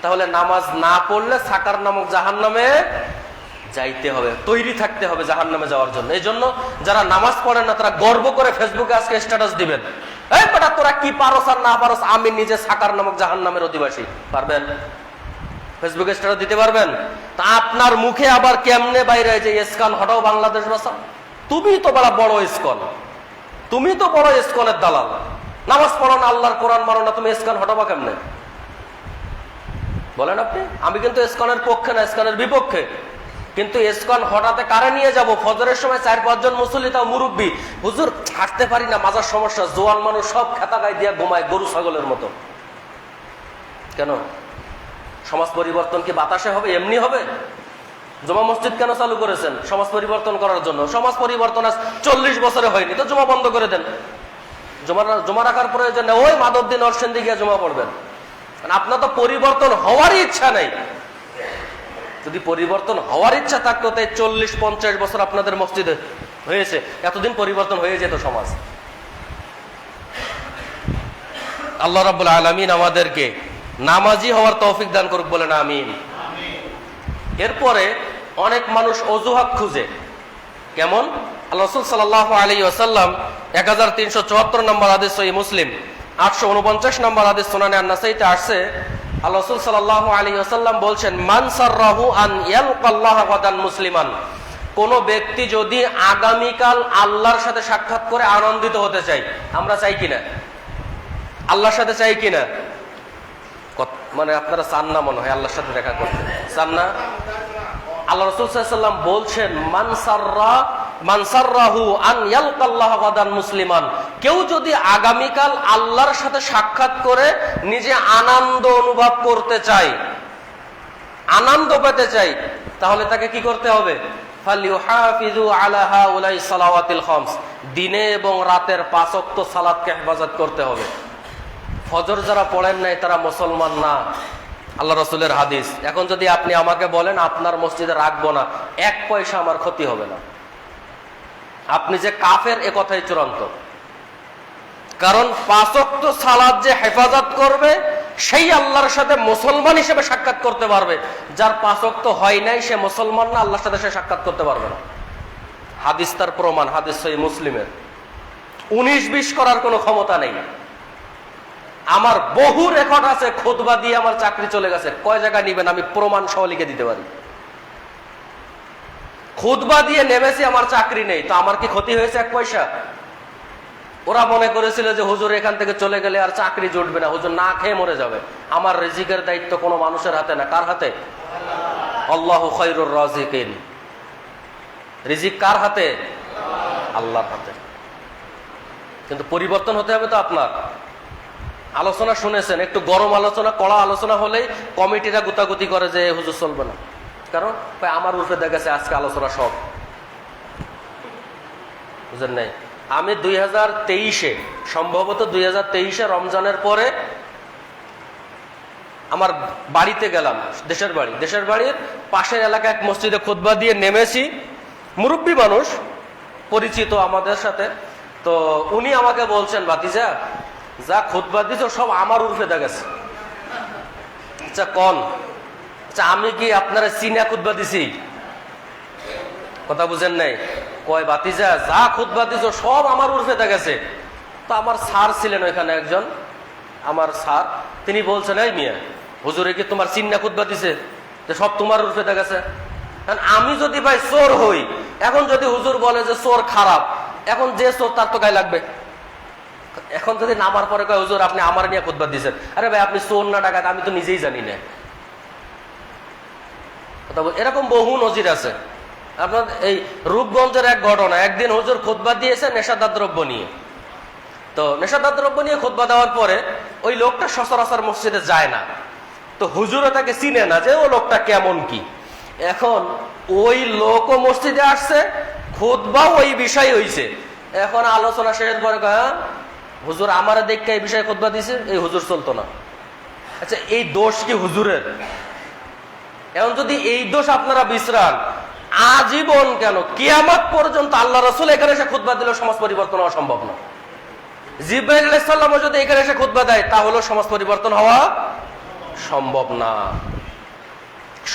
তাহলে নামাজ না পড়লে সাকার নামক জাহান্নামে যাইতে হবে, তৈরি থাকতে হবে জাহান্নামে যাওয়ার জন্য। এই জন্য যারা নামাজ পড়েন না তারা গর্ব করে ফেসবুকে আজকে স্ট্যাটাস দিবেন, এই বেটা তোরা কি পারস আর না পারস, আমি নিজে সাকার নামক জাহান্নামের অধিবাসী। পারবেন? ফেসবুকে স্ট্যাটাস দিতে পারবেন? তা আপনার মুখে আবার কেমনে বাইরে যে ইসকান হটাও বাংলাদেশ বাঁচাও, তুমি তো বড় ইসকন, তুমি তো বড় ইসকনের দালাল, নামাজ পড়ো না, আল্লাহর কোরআন মানো না, তুমি ইসকান হটাবা কেমনে? বলেন আপনি। আমি কিন্তু ইসকনের পক্ষে না, ইসকনের বিপক্ষে, কিন্তু ইসকন হঠাতে কারে নিয়ে যাব? ফজরের সময় 4-5 জন মুসল্লি, তাও মুরব্বী, হুজুর হাঁটতে পারি না, মাজার সমস্যা, জোয়ান মানুষ সব খেতা গায়ে দিয়ে ঘুমায় গরু ছাগলের মতো। কেন? সমাজ পরিবর্তন কি বাতাসে হবে? এমনি হবে? জমা মসজিদ কেন চালু করেছেন? সমাজ পরিবর্তন করার জন্য। সমাজ পরিবর্তন আজ 40 বছরে হয়নি, তো জমা বন্ধ করে দেন। জমা রাখার প্রয়োজন নেই, ওই মাধবদী নরসিংদী গিয়ে জমা পড়বেন। আপনার তো পরিবর্তন হওয়ারই ইচ্ছা নেই। যদি পরিবর্তন হওয়ার ইচ্ছা থাকতো তাই 40-50 বছর আপনাদের মসজিদে হয়েছে, এতদিন পরিবর্তন হয়ে যেত সমাজ। আল্লাহ রাব্বুল আলামিন আমাদেরকে নামাজি হওয়ার তৌফিক দান করুক, বলেন আমিন। এরপরে অনেক মানুষ অজুহাত খুঁজে, কেমন? আল্লাহ রাসূল সাল্লাল্লাহু আলাইহি ওয়াসাল্লাম 1374 নম্বর হাদিস সহিহ মুসলিম, 849 নম্বর হাদিস সুনানে আন-নাসাইতে আসছে, আল্লাহ রাসূল সাল্লাল্লাহু আলাইহি ওয়াসাল্লাম বলছেন, মান সাররাহু আন ইয়ালকাল্লাহ গাদান মুসলিমান, কোন ব্যক্তি যদি আগামীকাল আল্লাহর সাথে সাক্ষাৎ করে আনন্দিত হতে চায়, আমরা চাই কিনা? আল্লাহর সাথে চাই কিনা? মানে আপনারা চান না মনে হয় আল্লাহর সাথে দেখা করতে, চান না? আল্লাহ রাসূল সাল্লাল্লাহু আলাইহি ওয়াসাল্লাম বলছেন, মান সাররাহু আন ইয়ালকাল্লাহ গাদান মুসলিমান, কেউ যদি আগামীকাল আল্লাহর সাথে সাক্ষাৎ করে নিজে আনন্দ অনুভব করতে চায়, আনন্দ পেতে চায়, তাহলে তাকে কি করতে হবে? ফালিউহাফিজু আলা হাউলাই সালাওয়াতিল খামস, দিনে এবং রাতের 5 ওয়াক্ত সালাতকে হেফাজত করতে হবে। ফজর যারা পড়েন নাই তারা মুসলমান না, আল্লাহ রসুলের হাদিস। এখন যদি আপনি আমাকে বলেন আপনার মসজিদে রাখবো না, 1 পয়সা আমার ক্ষতি হবে না। আপনি যে কাফের এ কথাই চূড়ান্ত। কারণ 5 ওয়াক্ত সালাত যে হেফাজত করবে সেই আল্লাহর সাথে মুসলমান হিসেবে সাক্ষাৎ করতে পারবে। যার 5 ওয়াক্ত হয় নাই সে মুসলমান না, আল্লাহর সাথে সে সাক্ষাৎ করতে পারবে না। হাদিস তার প্রমাণ, হাদিস সহিহ মুসলিমের। 19-20 করার কোনো ক্ষমতা নেই। আমার বহু রেকর্ড আছে, খুতবা দিয়ে আমার চাকরি চলে গেছে। কয় জায়গা নিবেন, আমি প্রমাণ সহ লিখে দিতে পারি। খুতবা দিয়ে নেমেছি, আমার চাকরি নেই, তো আমার কি ক্ষতি হয়েছে 1 পয়সা? ওরা মনে করেছিল যে হুজুর এখান থেকে চলে গেলে আর চাকরি জুটবে না, হুজুর না খেয়ে মরে যাবে। আমার রিজিকের দায়িত্ব কোনো মানুষের হাতে না। কার হাতে? আল্লাহু খায়রুর রাজিকিন। রিজিক কার হাতে? আল্লাহর হাতে। কিন্তু পরিবর্তন হতে হবে তো আপনার। আলোচনা শুনেছেন, একটু গরম আলোচনা, কড়া আলোচনা হলেই কমিটিরা গুতাগুতি করে যে হুজুর চলবে না। কারণ আমার উল্টে দেখা গেছে আজকে আলোচনা সব, বুঝলেন নাই? আমি 2023-এ, সম্ভবত 2023-এ রমজানের পরে আমার বাড়িতে গেলাম, দেশের বাড়ির পাশের এলাকায় এক মসজিদে খুতবা দিয়ে নেমেছি। মুরব্বী মানুষ, পরিচিত আমাদের সাথে। তো উনি আমাকে বলছেন, ভাতিজা যা খুতবা দিছো সব আমার উর্ফে দেখা গেছে। আচ্ছা কন, আচ্ছা আমি কি আপনারা চীনা খুতবা দিছি? কথা বুঝেন নাই? কয় ভাতিজা যা খুতবা দিছো সব আমার উর্ফে দেখা গেছে। তো আমার স্যার ছিলেন ওইখানে একজন, আমার স্যার, তিনি বলছেন, এই মিয়া হুজুরে কি তোমার চিন্না খুতবা দিছে যে সব তোমার উর্ফে দেখা গেছে? আমি যদি ভাই চোর হই, এখন যদি হুজুর বলে যে চোর খারাপ, এখন যে চোর তার তো গায়ে লাগবে। এখন যদি নামার পরে কয় হুজুর আপনি আমার নিয়ে খুতবা দিচ্ছেন, আরে ভাই আপনি চোর না ডাকাত আমি তো নিজেই জানি না। এরকম বহু নজির আছে। আপনার এই রূপগঞ্জের এক ঘটনা, একদিন হুজুর খুতবা দিয়েছে নেশাদার দ্রব্য নিয়ে। তো নেশাদার দ্রব্য নিয়ে খুতবা দেওয়ার পরে ওই লোকটা সচরাচর মসজিদে যায় না। তো হুজুরও তাকে চিনে না যে ও লোকটা কেমন কি। এখন ওই লোকও মসজিদে আসছে, খুতবা ওই বিষয় হইছে। এখন আলোচনা শেষের পরে হুজুর আমার দেখে এই বিষয়ে খুতবা দিছে, এই হুজুর চলতো না। আচ্ছা এই দোষ কি হুজুরের? এখন যদি এই দোষ আপনারা বিশ্রান, আজীবন কেন কিয়ামত পর্যন্ত আল্লাহ রাসূল এখানে এসে খুতবা দিলেও সমাজ পরিবর্তন হওয়া সম্ভব না। জিবরাইল আলাইহিস সালামও যদি এখানে এসে খুতবা দেয় তাহলেও সমাজ পরিবর্তন হওয়া সম্ভব না।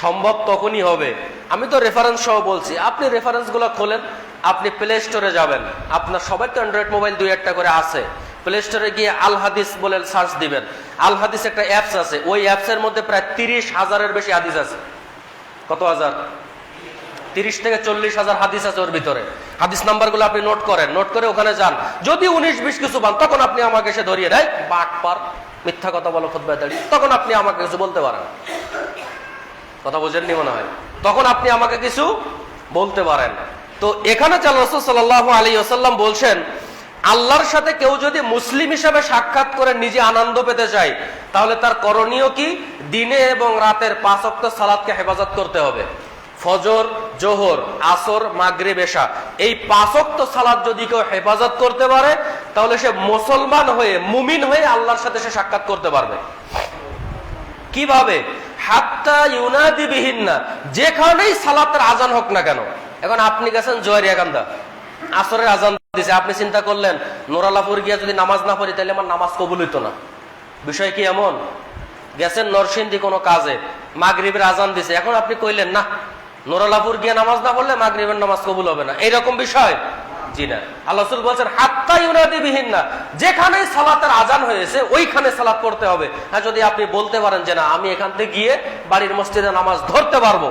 সম্ভব তখনই হবে। আমি তো রেফারেন্স সহ বলছি, আপনি রেফারেন্স গুলো খোলেন, আপনি প্লে স্টোরে যাবেন, আপনার সবাই তো অ্যান্ড্রয়েড মোবাইল 2-1টা করে আছে। প্লে স্টোরে গিয়ে আল হাদিস বলে সার্চ দিবেন। আল হাদিস একটা অ্যাপস আছে, ওই অ্যাপসের মধ্যে প্রায় 30,000-এর বেশি হাদিস আছে। কত হাজার? 30 থেকে 40,000 হাদিস আছে ওর ভিতরে। হাদিস নাম্বারগুলো আপনি নোট করেন, নোট করে ওখানে যান। যদি 19-20 কিছু পান তখন আপনি আমাকে এসে ধরিয়ে দেয় বাটপার মিথ্যা কথা বলো খুতবায় দাঁড়িয়ে, তখন আপনি আমাকে কিছু বলতে পারেন। কথা বুঝেননি মনে হয়? তখন আপনি আমাকে কিছু বলতে পারেন। তো এখানে রাসূল সাল্লাল্লাহু আলাইহি ওয়াসাল্লাম বলছেন, আল্লাহর সাথে কেউ যদি মুসলিম হিসাবে সাক্ষাৎ করে নিজে আনন্দ পেতে চায় তাহলে তার করণীয় কি? দিনে এবং রাতের 5 ওয়াক্ত সালাতকে হেফাজত করতে হবে। ফজর, জোহর, আসর, মাগরিব, এশা, এই 5 ওয়াক্ত সালাত যদি কেউ হেফাজত করতে পারে তাহলে সে মুসলমান হয়ে, মুমিন হয়ে আল্লাহর সাথে সে সাক্ষাৎ করতে পারবে। কিভাবে? হাত্তা ইউনাদি বিহিন্না, যেখানেই সালাতের আজান হোক না কেন। এখন আপনি গেছেন জোয়ারিয়াকান্দা, আসরের আজান দিছে, আপনি চিন্তা করলেন নোরালাপুর গিয়া যদি নামাজ না পড়ি তাহলে আমার নামাজ কবুল হইতো না। বিষয় কি এমন? গেছেন নরসিংদী কোনো কাজে, মাগরিবের আজান দিছে, এখন আপনি কইলেন না নোরালাপুর গিয়ে নামাজ না পড়লে মাগরিবের নামাজ কবুল হবে না, এইরকম বিষয়? জি না। আল্লাহ রাসূল বলেছেন হাত্তা ইউনাদি বিহিন্না, যেখানে সালাতের আজান হয়েছে ওইখানে সালাত পড়তে হবে। হ্যাঁ, যদি আপনি বলতে পারেন যে না আমি এখান থেকে গিয়ে বাড়ির মসজিদে নামাজ ধরতে পারবো,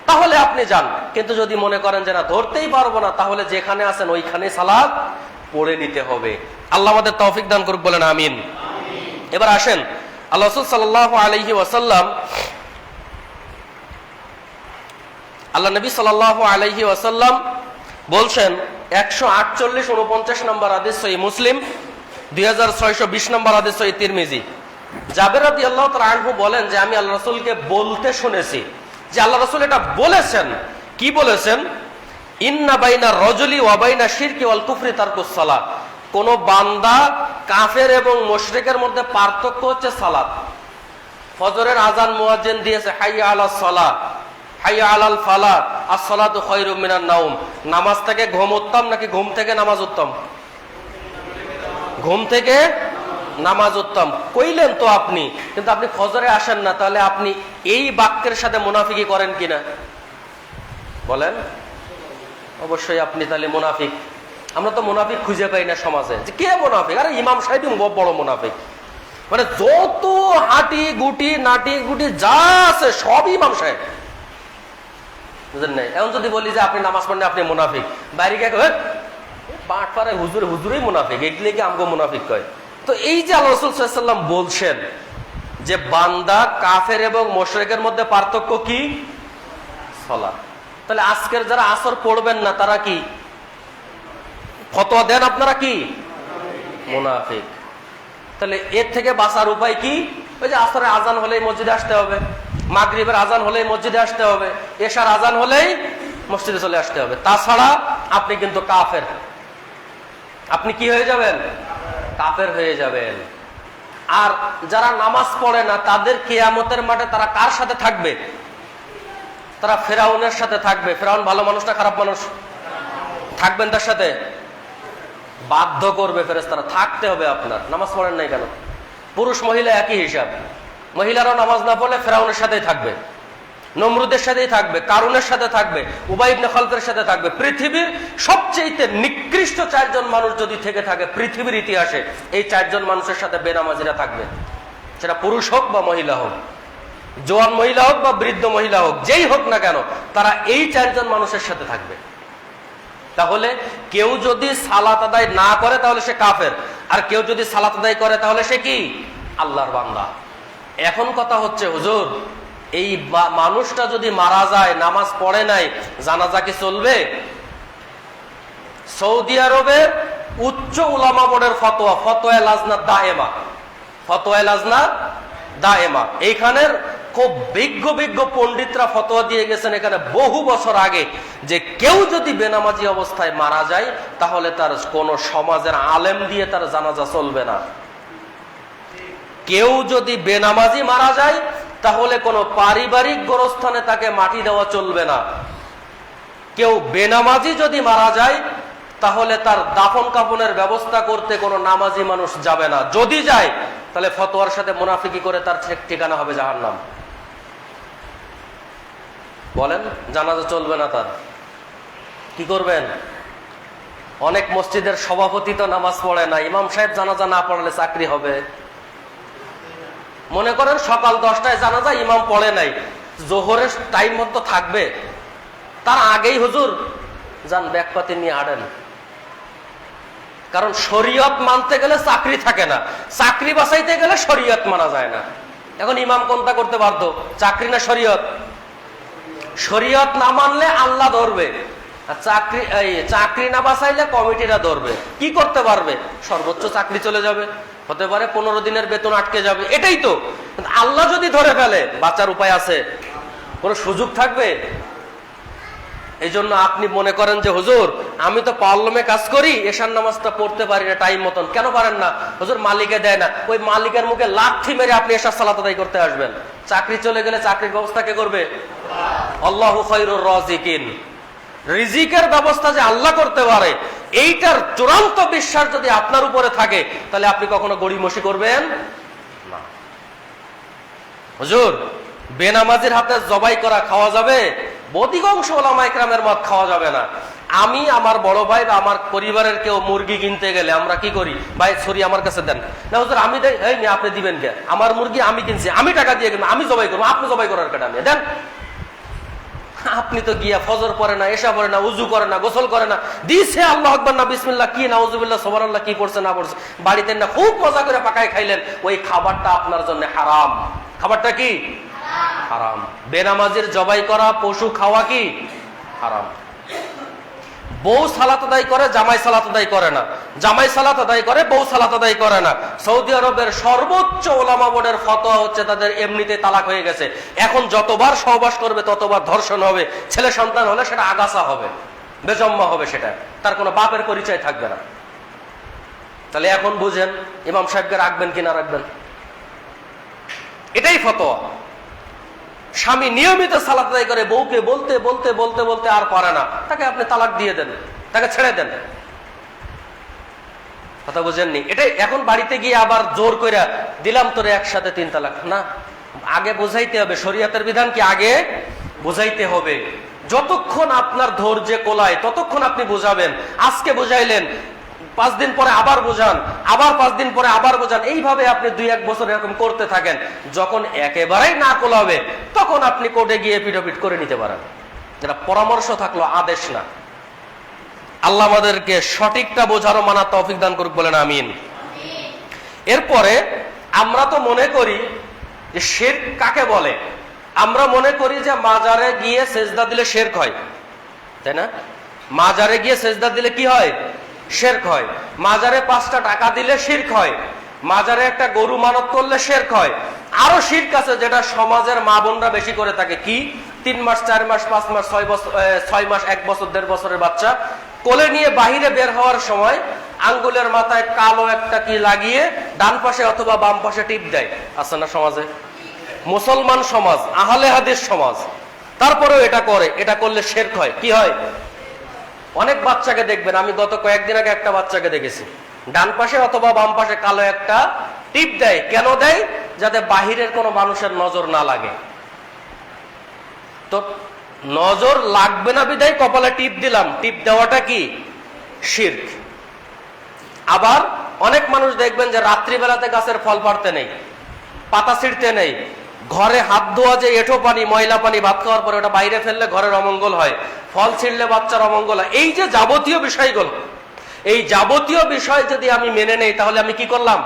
তাহলে আপনি যান। কিন্তু যদি মনে করেন যে না ধরতেই পারবো না, তাহলে যেখানে আছেন ওইখানে সালাত পড়ে নিতে হবে। আল্লাহ আমাদের তৌফিক দান করুক, বলেন আমিন। এবার আসেন, আল্লাহ রাসূল সাল্লাল্লাহু আলাইহি ওয়াসাল্লাম, আল্লাহ নবী সাল্লাল্লাহু আলাইহি ওয়াসাল্লাম বলছেন 148-49 নম্বর হাদিস সহিহ মুসলিম, 2620 নম্বর হাদিস সহিহ তিরমিজি। জাবের রাদিয়াল্লাহু তাআলা আনহু বলেন যে আমি আল্লাহ রাসূলকে বলতে শুনেছি যে আল্লাহ রাসূল এটা বলেছেন। কি বলেছেন? ইন্না বাইনা রাজুলি ওয়া বাইনা শিরকি ওয়াল কুফরি তারকুস সালাত, কোন বান্দা কাফের এবং মুশরিকের মধ্যে পার্থক্য হচ্ছে সালাত। ফজরের আজান মুয়াজ্জিন দিয়েছে হাইয়া আলাস সালাহ, হাইয়া আলাল ফালাহ, আস-সালাতু খায়রুম মিনান নাওম। নামাজ থেকে ঘুম উত্তম নাকি ঘুম থেকে নামাজ উত্তম? ঘুম থেকে নামাজ উত্তম কইলেন তো আপনি, কিন্তু আপনি ফজরে আসেন না, তাহলে আপনি এই বাক্যের সাথে মুনাফিকি করেন কিনা বলেন? অবশ্যই আপনি তাহলে মুনাফিক। আমরা তো মুনাফিক খুঁজে পাই না সমাজে, যে কে মুনাফিক? আরে ইমাম সাহেবই বড় মুনাফিক। মানে যত হাঁটি গুটি নাটি গুটি যা আছে সব ইমাম সাহেব, বুঝলেন না? এখন যদি বলি যে আপনি নামাজ পড়েন আপনি মুনাফিক, বাইরে কে পাট পারে হুজুরেই মুনাফিক, এগুলি কি আমগো মুনাফিক কয়? তো এই যে আল্লাহ রাসূল সাল্লাল্লাহু আলাইহি ওয়াসাল্লাম বলছেন যে বান্দা কাফের এবং মুশরিকের মধ্যে পার্থক্য কি? সালাত। তাহলে আজকের যারা আসর পড়বেন না তারা কি ফতোয়া দেন আপনারা কি মুনাফিক? তাহলে এর থেকে বাঁচার উপায় কি? ওই যে আসরের আজান হলেই মসজিদে আসতে হবে, মাগরিবের আজান হলেই মসজিদে আসতে হবে, এশার আজান হলেই মসজিদে চলে আসতে হবে। তাছাড়া আপনি কিন্তু কাফের। আপনি কি হয়ে যাবেন? কাফের হয়ে যাবেন। আর যারা নামাজ পড়ে না তাদের কিয়ামতের মাঠে তারা কার সাথে থাকবে? তারা ফেরাউনের সাথে থাকবে। ফেরাউন ভালো মানুষ না খারাপ মানুষ? থাকবেন তার সাথে? বাধ্য করবে ফেরেশতারা, থাকতে হবে আপনার। নামাজ পড়েন নাই কেন? পুরুষ মহিলা একই হিসাব। মহিলারাও নামাজ না পড়লে ফেরাউনের সাথেই থাকবে, নমরুদের সাথেই থাকবে, কারুনের সাথে থাকবে, উবাই ইবনে খালফের সাথে থাকবে। পৃথিবীর সবচেয়ে নিকৃষ্ট চারজন মানুষ যদি থেকে থাকে পৃথিবীর ইতিহাসে, এই চারজন মানুষের সাথে বেনামাজিরা থাকবে। সেটা পুরুষ হোক বা মহিলা হোক, জোয়ান মহিলা হোক বা বৃদ্ধ মহিলা হোক, যেই হোক না কেন, তারা এই চারজন মানুষের সাথে থাকবে। তাহলে কেউ যদি সালাত আদায় না করে তাহলে সে কাফের, আর কেউ যদি সালাত আদায় করে তাহলে সে কি? আল্লাহর বান্দা। এখন কথা হচ্ছে হুজুর, এই মানুষটা যদি মারা যায়, নামাজ পড়ে নাই, জানাজা কি চলবে? সৌদি আরবের উচ্চ উলামা বোর্ডের ফতোয়া, ফতোয়া লাজনা দায়েমা, ফতোয়া লাজনা দায়েমা, এইখানের খুব বিজ্ঞ বিজ্ঞ পণ্ডিতরা ফতোয়া দিয়ে গেছেন এখানে বহু বছর আগে, যে কেউ যদি বেনামাজি অবস্থায় মারা যায় তাহলে তার কোন সমাজের আলেম দিয়ে তার জানাজা চলবে না। কেউ যদি বেনামাজি মারা যায় তাহলে কোনো পারিবারিক গোরস্থানে তাকে মাটি দেওয়া চলবে না। কেউ বেনামাজি যদি মারা যায় তাহলে তার দাফন কাফনের ব্যবস্থা করতে কোনো নামাজি মানুষ যাবে না। যদি যায় তাহলে ফতোয়ার সাথে মুনাফিকি করে তার ঠিকানা হবে জাহান্নাম। বলেন, জানাজা চলবে না তার, কি করবেন? অনেক মসজিদের সভাপতি তো নামাজ পড়ে না, ইমাম সাহেব জানাজা না পড়লে চাকরি হবে। মনে করেন সকাল 10টায় জানাজা, ইমাম পড়ে নাই, জোহরের টাইম মতো থাকবে, তার আগেই হুজুর যান ব্যাগপাতি নিয়ে হাঁটেন। কারণ শরীয়ত মানতে গেলে চাকরি থাকে না, চাকরি বাঁচাইতে গেলে শরীয়ত মানা যায় না। এখন ইমাম কোনটা করতে বাধ্য, চাকরি না শরীয়ত? শরীয়ত না মানলে আল্লাহ ধরবে, আর চাকরি না বাঁচাইলে কমিটিরা ধরবে। কি করতে পারবে? সর্বোচ্চ চাকরি চলে যাবে, হতে পারে 15 দিনের বেতন আটকে যাবে, এটাই তো। আল্লাহ যদি ধরে ফেলে বাঁচার উপায় আছে? কোনো সুযোগ থাকবে? এই জন্য আপনি মনে করেন যে হুজুর আমি তো পার্লামে কাজ করি, এশার নামাজটা পড়তে পারি না টাইম মতন। কেন পারেন না? হুজুর মালিকে দেয় না। ওই মালিকের মুখে লাথি মেরে আপনি এশার সালাত আদায় করতে আসবেন। চাকরি চলে গেলে চাকরির ব্যবস্থা কে করবে? আল্লাহু খায়রুর রাযিকিন। রিজিকের ব্যবস্থা যে আল্লাহ করতে পারে, এইটার চূড়ান্ত বিশ্বাস যদি আপনার উপরে থাকে তাহলে আপনি কখনো গড়িমসি করবেন না। হুজুর বেনামাজির হাতে জবাই করা খাওয়া যাবে? অধিকাংশ ওলামা ইকরামের মত খাওয়া যাবে না। আমি আমার বড় ভাই বা আমার পরিবারের কেউ মুরগি কিনতে গেলে আমরা কি করি? ভাই ছুরি আমার কাছে দেন না। হুজুর আমি দেই, এই নি আপনি দিবেন কে? আমার মুরগি আমি কিনছি, আমি টাকা দিয়ে কিনবো, আমি জবাই করবো, আপনি জবাই করার কেটে আমি দেন। আপনি তো গিয়া ফজর পড়ে না, এশা পড়ে না, উজু করে না, গোসল করে না, দিছে আল্লাহু আকবার না বিসমিল্লাহ কি নাউজুবিল্লাহ সুবহানাল্লাহ কি পড়ছে না পড়ছে, বাড়িতে না খুব মজা করে পাকায় খাইলেন, ওই খাবারটা আপনার জন্য হারাম। খাবারটা কি? হারাম। বেনামাজির জবাই করা পশু খাওয়া কি হারাম। বউ সালাত আদায় করে, জামাই সালাত আদায় করে না, জামাই সালাত আদায় করে, বউ সালাত আদায় করে না। সৌদি আরবের সর্বোচ্চ ওলামা বোর্ডের ফতোয়া হচ্ছে তাদের এমনিতে তালাক হয়ে গেছে। এখন যতবার সহবাস করবে ততবার ধর্ষণ হবে, ছেলে সন্তান হলে সেটা আগাছা হবে, বেজম্মা হবে, সেটা তার কোনো বাপের পরিচয় থাকবে না। তাহলে এখন বুঝেন ইমাম সাহেবকে রাখবেন কি না রাখবেন? এটাই ফতোয়া। স্বামী নিয়মিত সালাত আদায় করে, বউকে বলতে বলতে বলতে বলতে আর পারে না, তাকে আপনি তালাক দিয়ে দেন, তাকে ছেড়ে দেন। কথা বুঝেননি? এটাই এখন বাড়িতে গিয়ে আবার জোর করে দিলাম তোরে একসাথে 3 তালাক, না, আগে বুঝাইতে হবে। শরীয়তের বিধান কি আগে বুঝাইতে হবে। যতক্ষণ আপনার ধৈর্যে কোলায় ততক্ষণ আপনি বুঝাবেন। আজকে বুঝাইলেন, 5 দিন পরে আবার বোঝান, আবার 5 দিন পরে আবার বোঝান, এইভাবে আপনি 2-1 বছর এরকম করতে থাকেন। যখন একেবারেই না কোলাবে তখন আপনি কোর্টে গিয়ে পিটাপিট করে নিতে পারেন। যেটা পরামর্শ থাকলো, আদেশ না। আল্লাহ আমাদেরকে সঠিকটা বোঝারও মানার তৌফিক দান করুক, বলেন আমিন। এরপরে আমরা তো মনে করি যে শিরক কাকে বলে? আমরা মনে করি যে মাজারে গিয়ে সেজদা দিলে শিরক হয়, তাই না? মাজারে গিয়ে সেজদা দিলে কি হয়? শিরক হয়। মাজারে 5টা টাকা দিলে শিরক হয়। মাজারে একটা গরু মানত করলে শিরক হয়। আরো শিরক আছে যেটা সমাজের মা বোনরা বেশি করে থাকে। কি? 3 মাস 4 মাস 5 মাস 6 মাস 1 বছর 1.5 বছরের বাচ্চা কোলে নিয়ে বাহিরে বের হওয়ার সময় আঙ্গুলের মাথায় কালো একটা কি লাগিয়ে ডান পাশে অথবা বাম পাশে টিপ দেয়, আছে না সমাজে? মুসলমান সমাজ, আহলে হাদিস সমাজ, তারপরেও এটা করে। এটা করলে শিরক হয়। কি হয়? অনেক বাচ্চাকে দেখবেন, আমি গত কয়েকদিন আগে একটা বাচ্চাকে দেখেছি, ডান পাশে অথবা বাম পাশে কালো একটা টিপ দেয়। কেন দেয়? যাতে বাহিরের কোনো মানুষের নজর না লাগে। তো নজর লাগবে না বিধায় কপালে টিপ দিলাম, টিপ দেওয়াটা কি? শিরক। আবার অনেক মানুষ দেখবেন যে রাত্রিবেলাতে গাছের ফল পাড়তে নেই, পাতা ছিঁড়তে নেই, ঘরে হাত ধোয়া যে এঁঠো পানি, ময়লা পানি ভাত খাওয়ার পরে ওটা বাইরে ফেললে ঘরের অমঙ্গল হয়, ফল ছিঁড়লে বাচ্চার অমঙ্গল হয়। এই যে যাবতীয় বিষয়গুলো, এই যাবতীয় বিষয় যদি আমি মেনে নেই তাহলে আমি কি করলাম?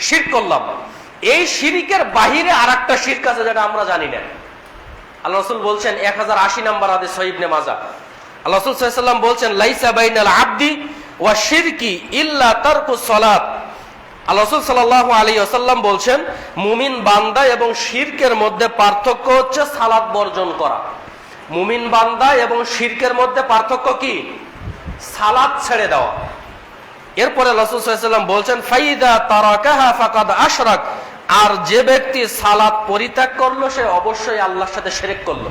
শিরক করলাম। এই শিরকের বাহিরে আর একটা শিরক আছে যেটা আমরা জানি না। আল্লাহ রাসূল বলছেন 1080 নম্বর হাদিস সহিহ ইবনে মাজাহ, আল্লাহ রাসূল সাল্লাল্লাহু আলাইহি ওয়াসাল্লাম বলছেন, লাইসা বাইনাল আবদি ওয়া শিরকি ইল্লা তারকুস সালাত। আল্লাহ রাসূল সাল্লাল্লাহু আলাইহি ওয়াসাল্লাম বলছেন, মুমিন বান্দা এবং শিরকের মধ্যে পার্থক্য হচ্ছে সালাত বর্জন করা। মুমিন বান্দা এবং শিরকের মধ্যে পার্থক্য কি? সালাত ছেড়ে দেওয়া। এরপরে রাসূল সাল্লাল্লাহু আলাইহি ওয়াসাল্লাম বলছেন, ফাইদা তারাকাহা ফাকাদ আশরাক। আর যে ব্যক্তি সালাত পরিত্যাগ করলো সে অবশ্যই আল্লাহর সাথে শিরক করলো।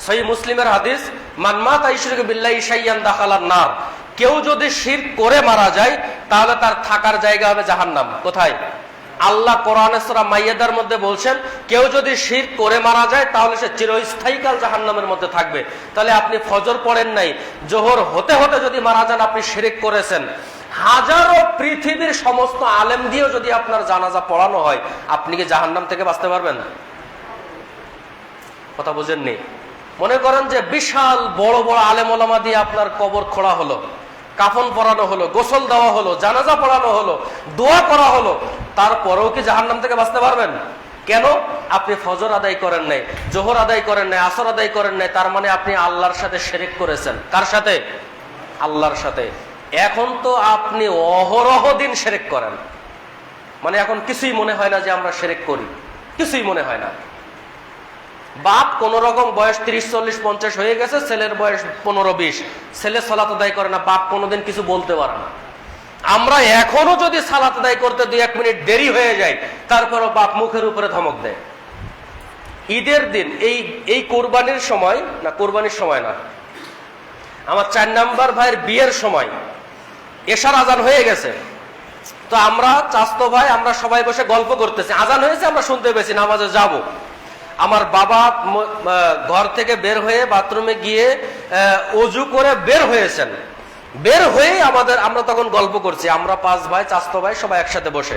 সহিহ মুসলিমের হাদিস, মান মাতা ইশরিকু বিল্লাহি শাইয়ান দাখালান নার। কেউ যদি শিরক করে মারা যায় তাহলে তার থাকার জায়গা হবে জাহান্নাম। কোথায়? আল্লাহ কোরআনে সূরা মাইয়াদার মধ্যে বলছেন, কেউ যদি শিরক করে মারা যায় তাহলে সে চিরস্থায়ীকাল জাহান্নামের মধ্যে থাকবে। তাহলে আপনি ফজর পড়েন নাই, জোহর হতে হতে যদি মারা যান আপনি শিরক করেছেন, হাজারো পৃথিবীর সমস্ত আলেম দিয়েও যদি আপনার জানাজা পড়ানো হয়, আপনি কি জাহান্নাম থেকে বাঁচতে পারবেন? কথা বুঝেননি? মনে করেন যে বিশাল বড় বড় আলেম ওলামা দিয়ে আপনার কবর খোঁড়া হলো, কাফন পরানো হলো, গোসল দেওয়া হলো, জানাজা পড়ানো হলো, দোয়া করা হলো, তারপরেও কি জাহান্নাম থেকে বাঁচতে পারবেন? কেন? আপনি ফজর আদায় করেন নাই, জোহর আদায় করেন নাই, আসর আদায় করেন নাই, তার মানে আপনি আল্লাহর সাথে শিরক করেছেন। কার সাথে? আল্লাহর সাথে। এখন তো আপনি অহরহ দিন শিরক করেন, মানে এখন কিছুই মনে হয় না যে আমরা শিরক করি, কিছুই মনে হয় না। বাপ কোন রকম বয়স 30, 40, 50 হয়ে গেছে, ছেলের বয়স 15, 20, ছেলে সালাত আদায় করে না, বাপ কোনোদিন কিছু বলতে পারে না। আমরা এখনো যদি সালাত আদায় করতে 2-1 মিনিট দেরি হয়ে যায় তারপরও বাপ মুখের উপরে ধমক দেয়। ঈদের দিন এই কোরবানির সময় না, কোরবানির সময় না, আমার 4 নাম্বার ভাইয়ের বিয়ের সময় এশার আজান হয়ে গেছে। তো আমরা চাচতো ভাই আমরা সবাই বসে গল্প করতেছি, আজান হয়েছে, আমরা শুনতে পেয়েছি নামাজে যাব। আমার বাবা ঘর থেকে বের হয়ে বাথরুমে গিয়ে ওযু করে বের হয়েছেন। বের হয়ে আমরা তখন গল্প করছি, আমরা 5 ভাই, চাচতো ভাই সবাই একসাথে বসে।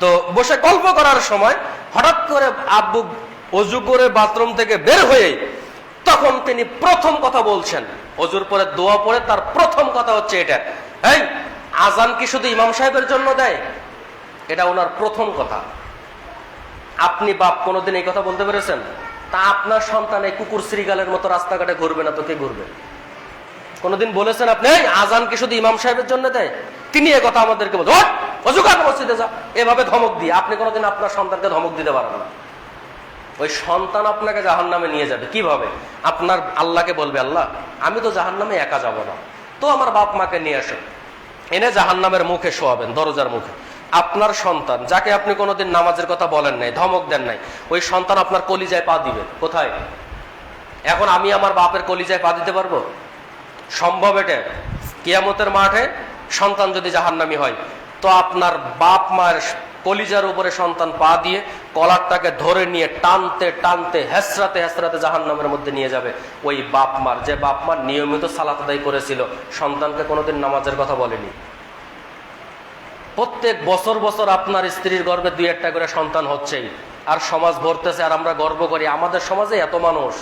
তো বসে গল্প করার সময় হঠাৎ করে আব্বু ওযু করে বাথরুম থেকে বের হয়ে তখন তিনি প্রথম কথা বলছেন, ওযুর পরে দোয়া পড়ে তার প্রথম কথা হচ্ছে এটা, এই আজান কি শুধু ইমাম সাহেবের জন্য দেয়? এটা ওনার প্রথম কথা। আপনি বাপ কোনোদিন এই কথা বলতে পেরেছেন? তা আপনার সন্তান এই কুকুর শ্রীগালের মতো রাস্তাঘাটে ঘুরবে না তো কে ঘুরবে? কোনোদিন বলেছেন আপনি আজান কি শুধু ইমাম সাহেবের জন্য দেয়? তিনি এ কথা আমাদেরকে বলছেন, ওযু কর মসজিদে যা, এভাবে ধমক দিয়ে। আপনি কোনোদিন আপনার সন্তানকে ধমক দিতে পারেন না। ওই সন্তান আপনাকে জাহান্নামে নিয়ে যাবে। কিভাবে? আপনার আল্লাহকে বলবে, আল্লাহ আমি তো জাহান্নামে একা যাব না, তো আমার বাপ মাকে নিয়ে আসেন, এনে জাহান্নামের মুখে শোয়াবেন, দরজার মুখে। আপনার সন্তান, যাকে আপনি কোনোদিন নামাজের কথা বলেন নাই, ধমক দেন নাই, ওই সন্তান আপনার কলিজায় পা দিবে কোথায়? এখন আমি আমার বাপের কলিজায় পা দিতে পারবো? সম্ভব? এটা কিয়ামতের মাঠে সন্তান যদি জাহান্নামী হয়, তো আপনার বাপ মায়ের কলিজার উপরে সন্তান পা দিয়ে কলারটাকে ধরে নিয়ে টানতে টানতে হেসরাতে হেসরাতে জাহান্নামের মধ্যে নিয়ে যাবে ওই বাপ মার, যে বাপ মার নিয়মিত সালাত আদায় করেছিল, সন্তানকে কোনোদিন নামাজের কথা বলেনি। প্রত্যেক বছর বছর আপনার স্ত্রীর গর্ভে 2-1টা করে সন্তান হচ্ছেই, আর সমাজ ভরতেছে, আর আমরা গর্ব করি আমাদের সমাজে এত মানুষ।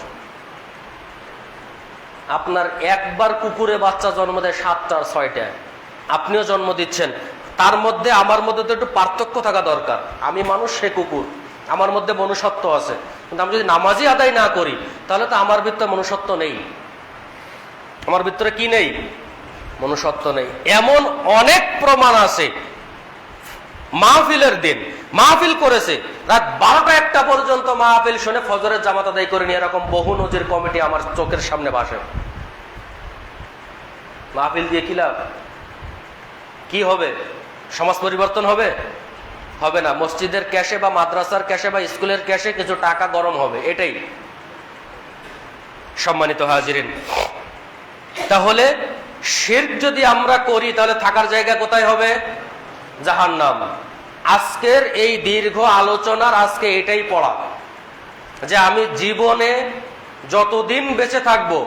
আপনার একবার কুকুরে বাচ্চা জন্ম দেয় 7টা আর 6টা, আপনিও জন্ম দিচ্ছেন, তার মধ্যে আমার মধ্যে তো একটু পার্থক্য থাকা দরকার। আমি মানুষ, সে কুকুর, আমার মধ্যে মনুষ্যত্ব আছে, কিন্তু আমি যদি নামাজই আদায় না করি তাহলে তো আমার ভিতরে মনুষ্যত্ব নেই। আমার ভিতরে কি নেই? মনুষ্যত্ব নেই। এমন অনেক প্রমাণ আছে। মাহফিলের দিন মাহফিল করেছে, রাত 12টা-1টা পর্যন্ত মাহফিল শুনে ফজরের জামাত আদায় করে নিয়ে, এরকম বহু নজির কমিটি আমার চোখের সামনে ভাসে। মাহফিল দিয়ে কি লাভ? কি হবে? সমাজ পরিবর্তন হবে? হবে না। মসজিদের ক্যাশে বা মাদ্রাসার ক্যাশে বা স্কুলের ক্যাশে কিছু টাকা গরম হবে, এটাই। সম্মানিত হাজিরিন, তাহলে শিরক যদি আমরা করি তাহলে থাকার জায়গা কোথায় হবে? জাহান্নাম। আজকের এই দীর্ঘ আলোচনার আজকে এটাই পড়া, যে আমি জীবনে যতদিন বেঁচে থাকবো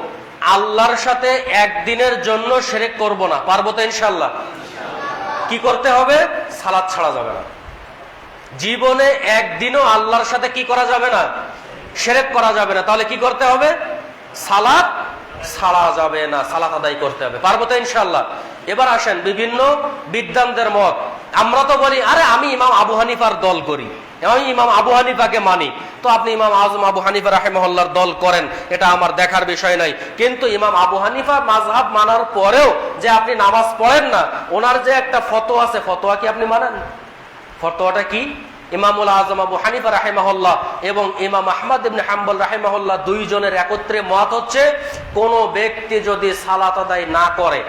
আল্লাহর সাথে একদিনের জন্য শিরক করব না। পারবো তো ইনশাআল্লাহ? কি করতে হবে? সালাত ছাড়া যাবে না। জীবনে একদিনও আল্লাহর সাথে কি করা যাবে না? শিরক করা যাবে না। তাহলে কি করতে হবে? সালাত ছাড়া যাবে না, সালাত আদায় করতে হবে। পারবো তো ইনশাআল্লাহ? এবার আসেন বিভিন্ন বিদ্বানদের মত। আমরা তো বলি, আরে আমি ইমাম আবু হানিফার দল করি, আমি ইমাম আবু হানিফাকে মানি, তো আপনি ইমাম আজম আবু হানিফা রাহিমাহুল্লাহর দল করেন, এটা আমার দেখার বিষয় নাই। কিন্তু ইমাম আবু হানিফা মাযহাব মানার পরেও যে আপনি নামাজ পড়েন না, ওনার যে একটা ফতোয়া আছে, ফতোয়া কি আপনি মানেন? ফতোয়াটা কি? ইমামুল আজম আবু হানিফা রাহিমাহুল্লাহ এবং ইমাম আহমদ ইবনে হাম্বল রাহিমাহুল্লাহ দুইজনের একত্রে মত হচ্ছে, কোন ব্যক্তি যদি সালাত আদায় না করে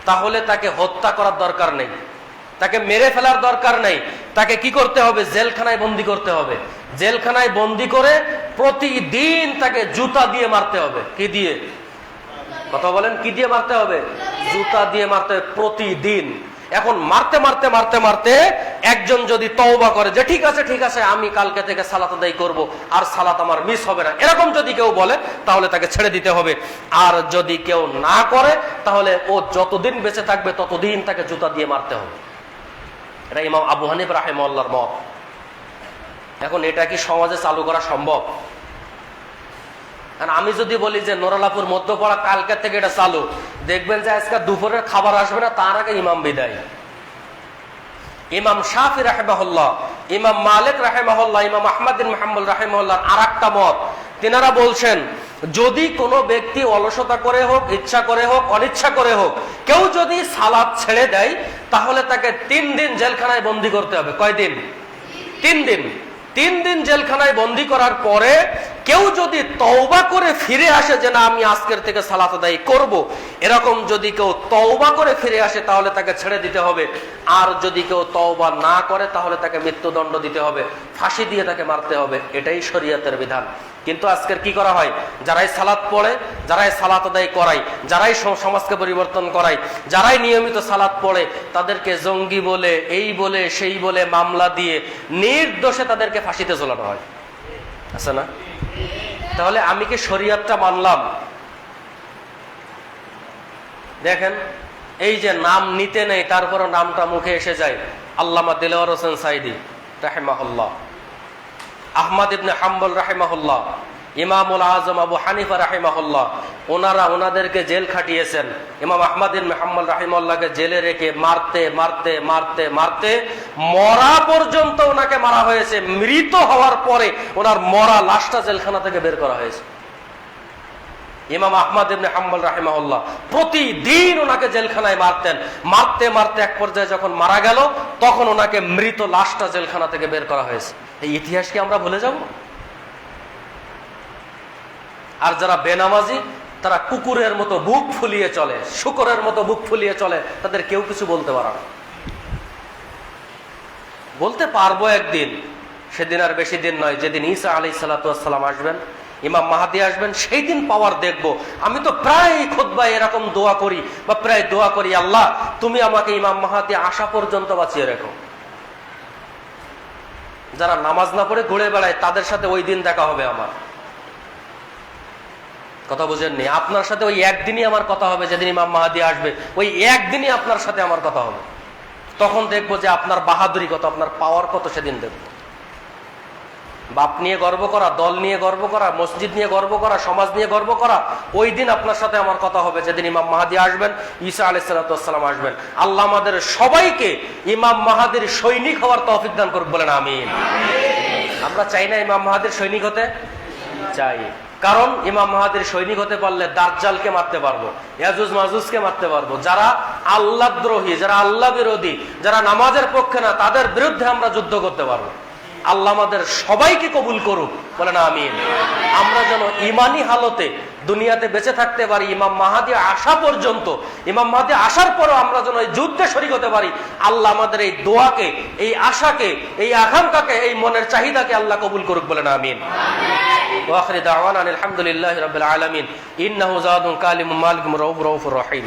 তাহলে তাকে হত্যা করার দরকার নেই, তাকে মেরে ফেলার দরকার নেই, তাকে কি করতে হবে? জেলখানায় বন্দী করতে হবে। জেলখানায় বন্দী করে প্রতিদিন তাকে জুতা দিয়ে মারতে হবে। কি দিয়ে? কথা বলেন, কি দিয়ে মারতে হবে? জুতা দিয়ে মারতে হবে প্রতিদিন। এখন মারতে মারতে মারতে মারতে একজন যদি তওবা করে যে ঠিক আছে ঠিক আছে, আমি কালকে থেকে সালাত আদায় করব, আর সালাত আমার মিস হবে না, এরকম যদি কেউ বলে তাহলে তাকে ছেড়ে দিতে হবে। আর যদি কেউ না করে তাহলে ও যতদিন বেঁচে থাকবে ততদিন তাকে জুতা দিয়ে মারতে হবে। এটা ইমাম আবু হানিফা রাহিমাহুল্লাহর মত। এখন এটা কি সমাজে চালু করা সম্ভব? আমি যদি বলি যে নোরালাপুর মধ্যপাড়া কালকে থেকে এটা চালু, দেখবেন যে আজকে দুপুরের খাবার আসবে না, তার আগে ইমাম বিদায়। ইমাম শাফি রাহিমাহুল্লাহ, ইমাম মালিক রাহিমাহুল্লাহ, ইমাম আহমদ বিন হাম্বল রাহিমাহুল্লাহ আর একটা মত, তিনারা বলছেন যদি কোনো ব্যক্তি অলসতা করে হোক, ইচ্ছা করে হোক, অনিচ্ছা করে হোক, কেউ যদি সালাত ছেড়ে দেয় তাহলে তাকে 3 দিন জেলখানায় বন্দী করতে হবে। কয়দিন? 3 দিন। 3 দিন জেলখানায় বন্দী করার পরে কেউ যদি তওবা করে ফিরে আসে যে না আমি আজকের থেকে সালাত আদায় করব, এরকম যদি কেউ তওবা করে ফিরে আসে তাহলে তাকে ছেড়ে দিতে হবে। আর যদি কেউ তওবা না করে তাহলে তাকে মৃত্যুদণ্ড দিতে হবে, ফাঁসি দিয়ে তাকে মারতে হবে। এটাই শরীয়তের বিধান। কিন্তু আজকের কি করা হয়? যারাই সালাত পড়ে, যারাই সালাত আদায় করায়, যারাই সমাজকে পরিবর্তন করায়, যারাই নিয়মিত সালাত পড়ে, তাদেরকে জঙ্গি বলে, এই বলে, সেই বলে মামলা দিয়ে নির্দোষে তাদেরকে ফাঁসিতে ঝোলানো হয়। আছে না? তাহলে আমি কি শরীয়তটা মানলাম? দেখেন, এই যে নাম নিতে নেই তারপরও নামটা মুখে এসে যায়। আল্লামা দিলওয়ার হোসেন সাইদি রাহিমাহুল্লাহ, আহমদ ইবনে হাম্বল রাহিমাহুল্লাহ, ইমামুল আজম আবু হানিফা রাহিমাহুল্লাহ, ওনারা ওনাদেরকে জেল খাটিয়েছেন। ইমাম আহমদ ইবনে হাম্বল রাহিমাহুল্লাহকে জেলে রেখে মারতে মারতে মারতে মারতে মরা পর্যন্ত ওনাকে মারা হয়েছে। মৃত হওয়ার পরে ওনার মরা লাশটা জেলখানা থেকে বের করা হয়েছে। ইমাম আহমদ ইবনে হাম্বল রাহিমাহুল্লাহ প্রতিদিন ওনাকে জেলখানায় মারতেন। মারতে মারতে এক পর্যায়ে যখন মারা গেল তখন ওনাকে মৃত লাশটা জেলখানা থেকে বের করা হয়েছে। এই ইতিহাস কি আমরা ভুলে যাব? আর যারা বেনামাজি তারা কুকুরের মতো বুক ফুলিয়ে চলে, শুকরের মতো বুক ফুলিয়ে চলে, তাদের কেউ কিছু বলতে পারে না। বলতে পারবো একদিন, সেদিন আর বেশি দিন নয়, যেদিন ঈসা আলাইহিস সালাতু ওয়াস সালাম আসবেন, ইমাম মাহাদি আসবেন, সেই দিন পাওয়ার দেখবো। আমি তো প্রায় খুতবায় এরকম দোয়া করি, বা প্রায় দোয়া করি, আল্লাহ তুমি আমাকে ইমাম মাহাদি আসা পর্যন্ত বাঁচিয়ে রেখো। যারা নামাজ না পড়ে ঘুরে বেড়ায় তাদের সাথে ওই দিন দেখা হবে আমার। কথা বুঝেননি? আপনার সাথে ওই একদিনই আমার কথা হবে, যেদিন ইমাম মাহাদি আসবে, ওই একদিনই আপনার সাথে আমার কথা হবে। তখন দেখবো যে আপনার বাহাদুরি কত, আপনার পাওয়ার কত, সেদিন দেখবো। বাপ নিয়ে গর্ব করা, দল নিয়ে গর্ব করা, মসজিদ নিয়ে গর্ব করা, সমাজ নিয়ে গর্ব করা, ওই দিন আপনার সাথে আমার কথা হবে, যেদিন ইমাম মাহাদি আসবেন, ঈসা আলাইহিস সালাতু ওয়াস সালাম আসবেন। আল্লাহ আমাদের সবাইকে ইমাম মাহাদির সৈনিক হওয়ার তৌফিক দান করুক, বলেন আমিন। আমরা চাই না ইমাম মাহাদির সৈনিক হতে? চাই। কারণ ইমাম মাহাদির সৈনিক হতে পারলে দাজ্জালকে মারতে পারবো, ইয়াজুজ মাজুজকে মারতে পারবো। যারা আল্লাহ দ্রোহী, যারা আল্লাহ বিরোধী, যারা নামাজের পক্ষে না, তাদের বিরুদ্ধে আমরা যুদ্ধ করতে পারবো। আল্লাহ আমাদের সবাইকে কবুল করুক, বলেন আমিন। আমরা যেন ইমানি হালতে দুনিয়াতে বেঁচে থাকতে পারি ইমাম মাহাদি আসা পর্যন্ত। ইমাম মাহাদি আসার পরও আমরা যেন এই যুদ্ধে শরীক হতে পারি। আল্লাহ আমাদের এই দোয়াকে, এই আশাকে, এই আকাঙ্ক্ষাকে, এই মনের চাহিদাকে আল্লাহ কবুল করুক, বলেন আমিন। ওয়া আখিরু দাওয়ানা আলহামদুলিল্লাহি রাব্বিল আলামিন। ইন্নাহু যাদুন কালিমুন মালিকুম রাউফুর রহিম।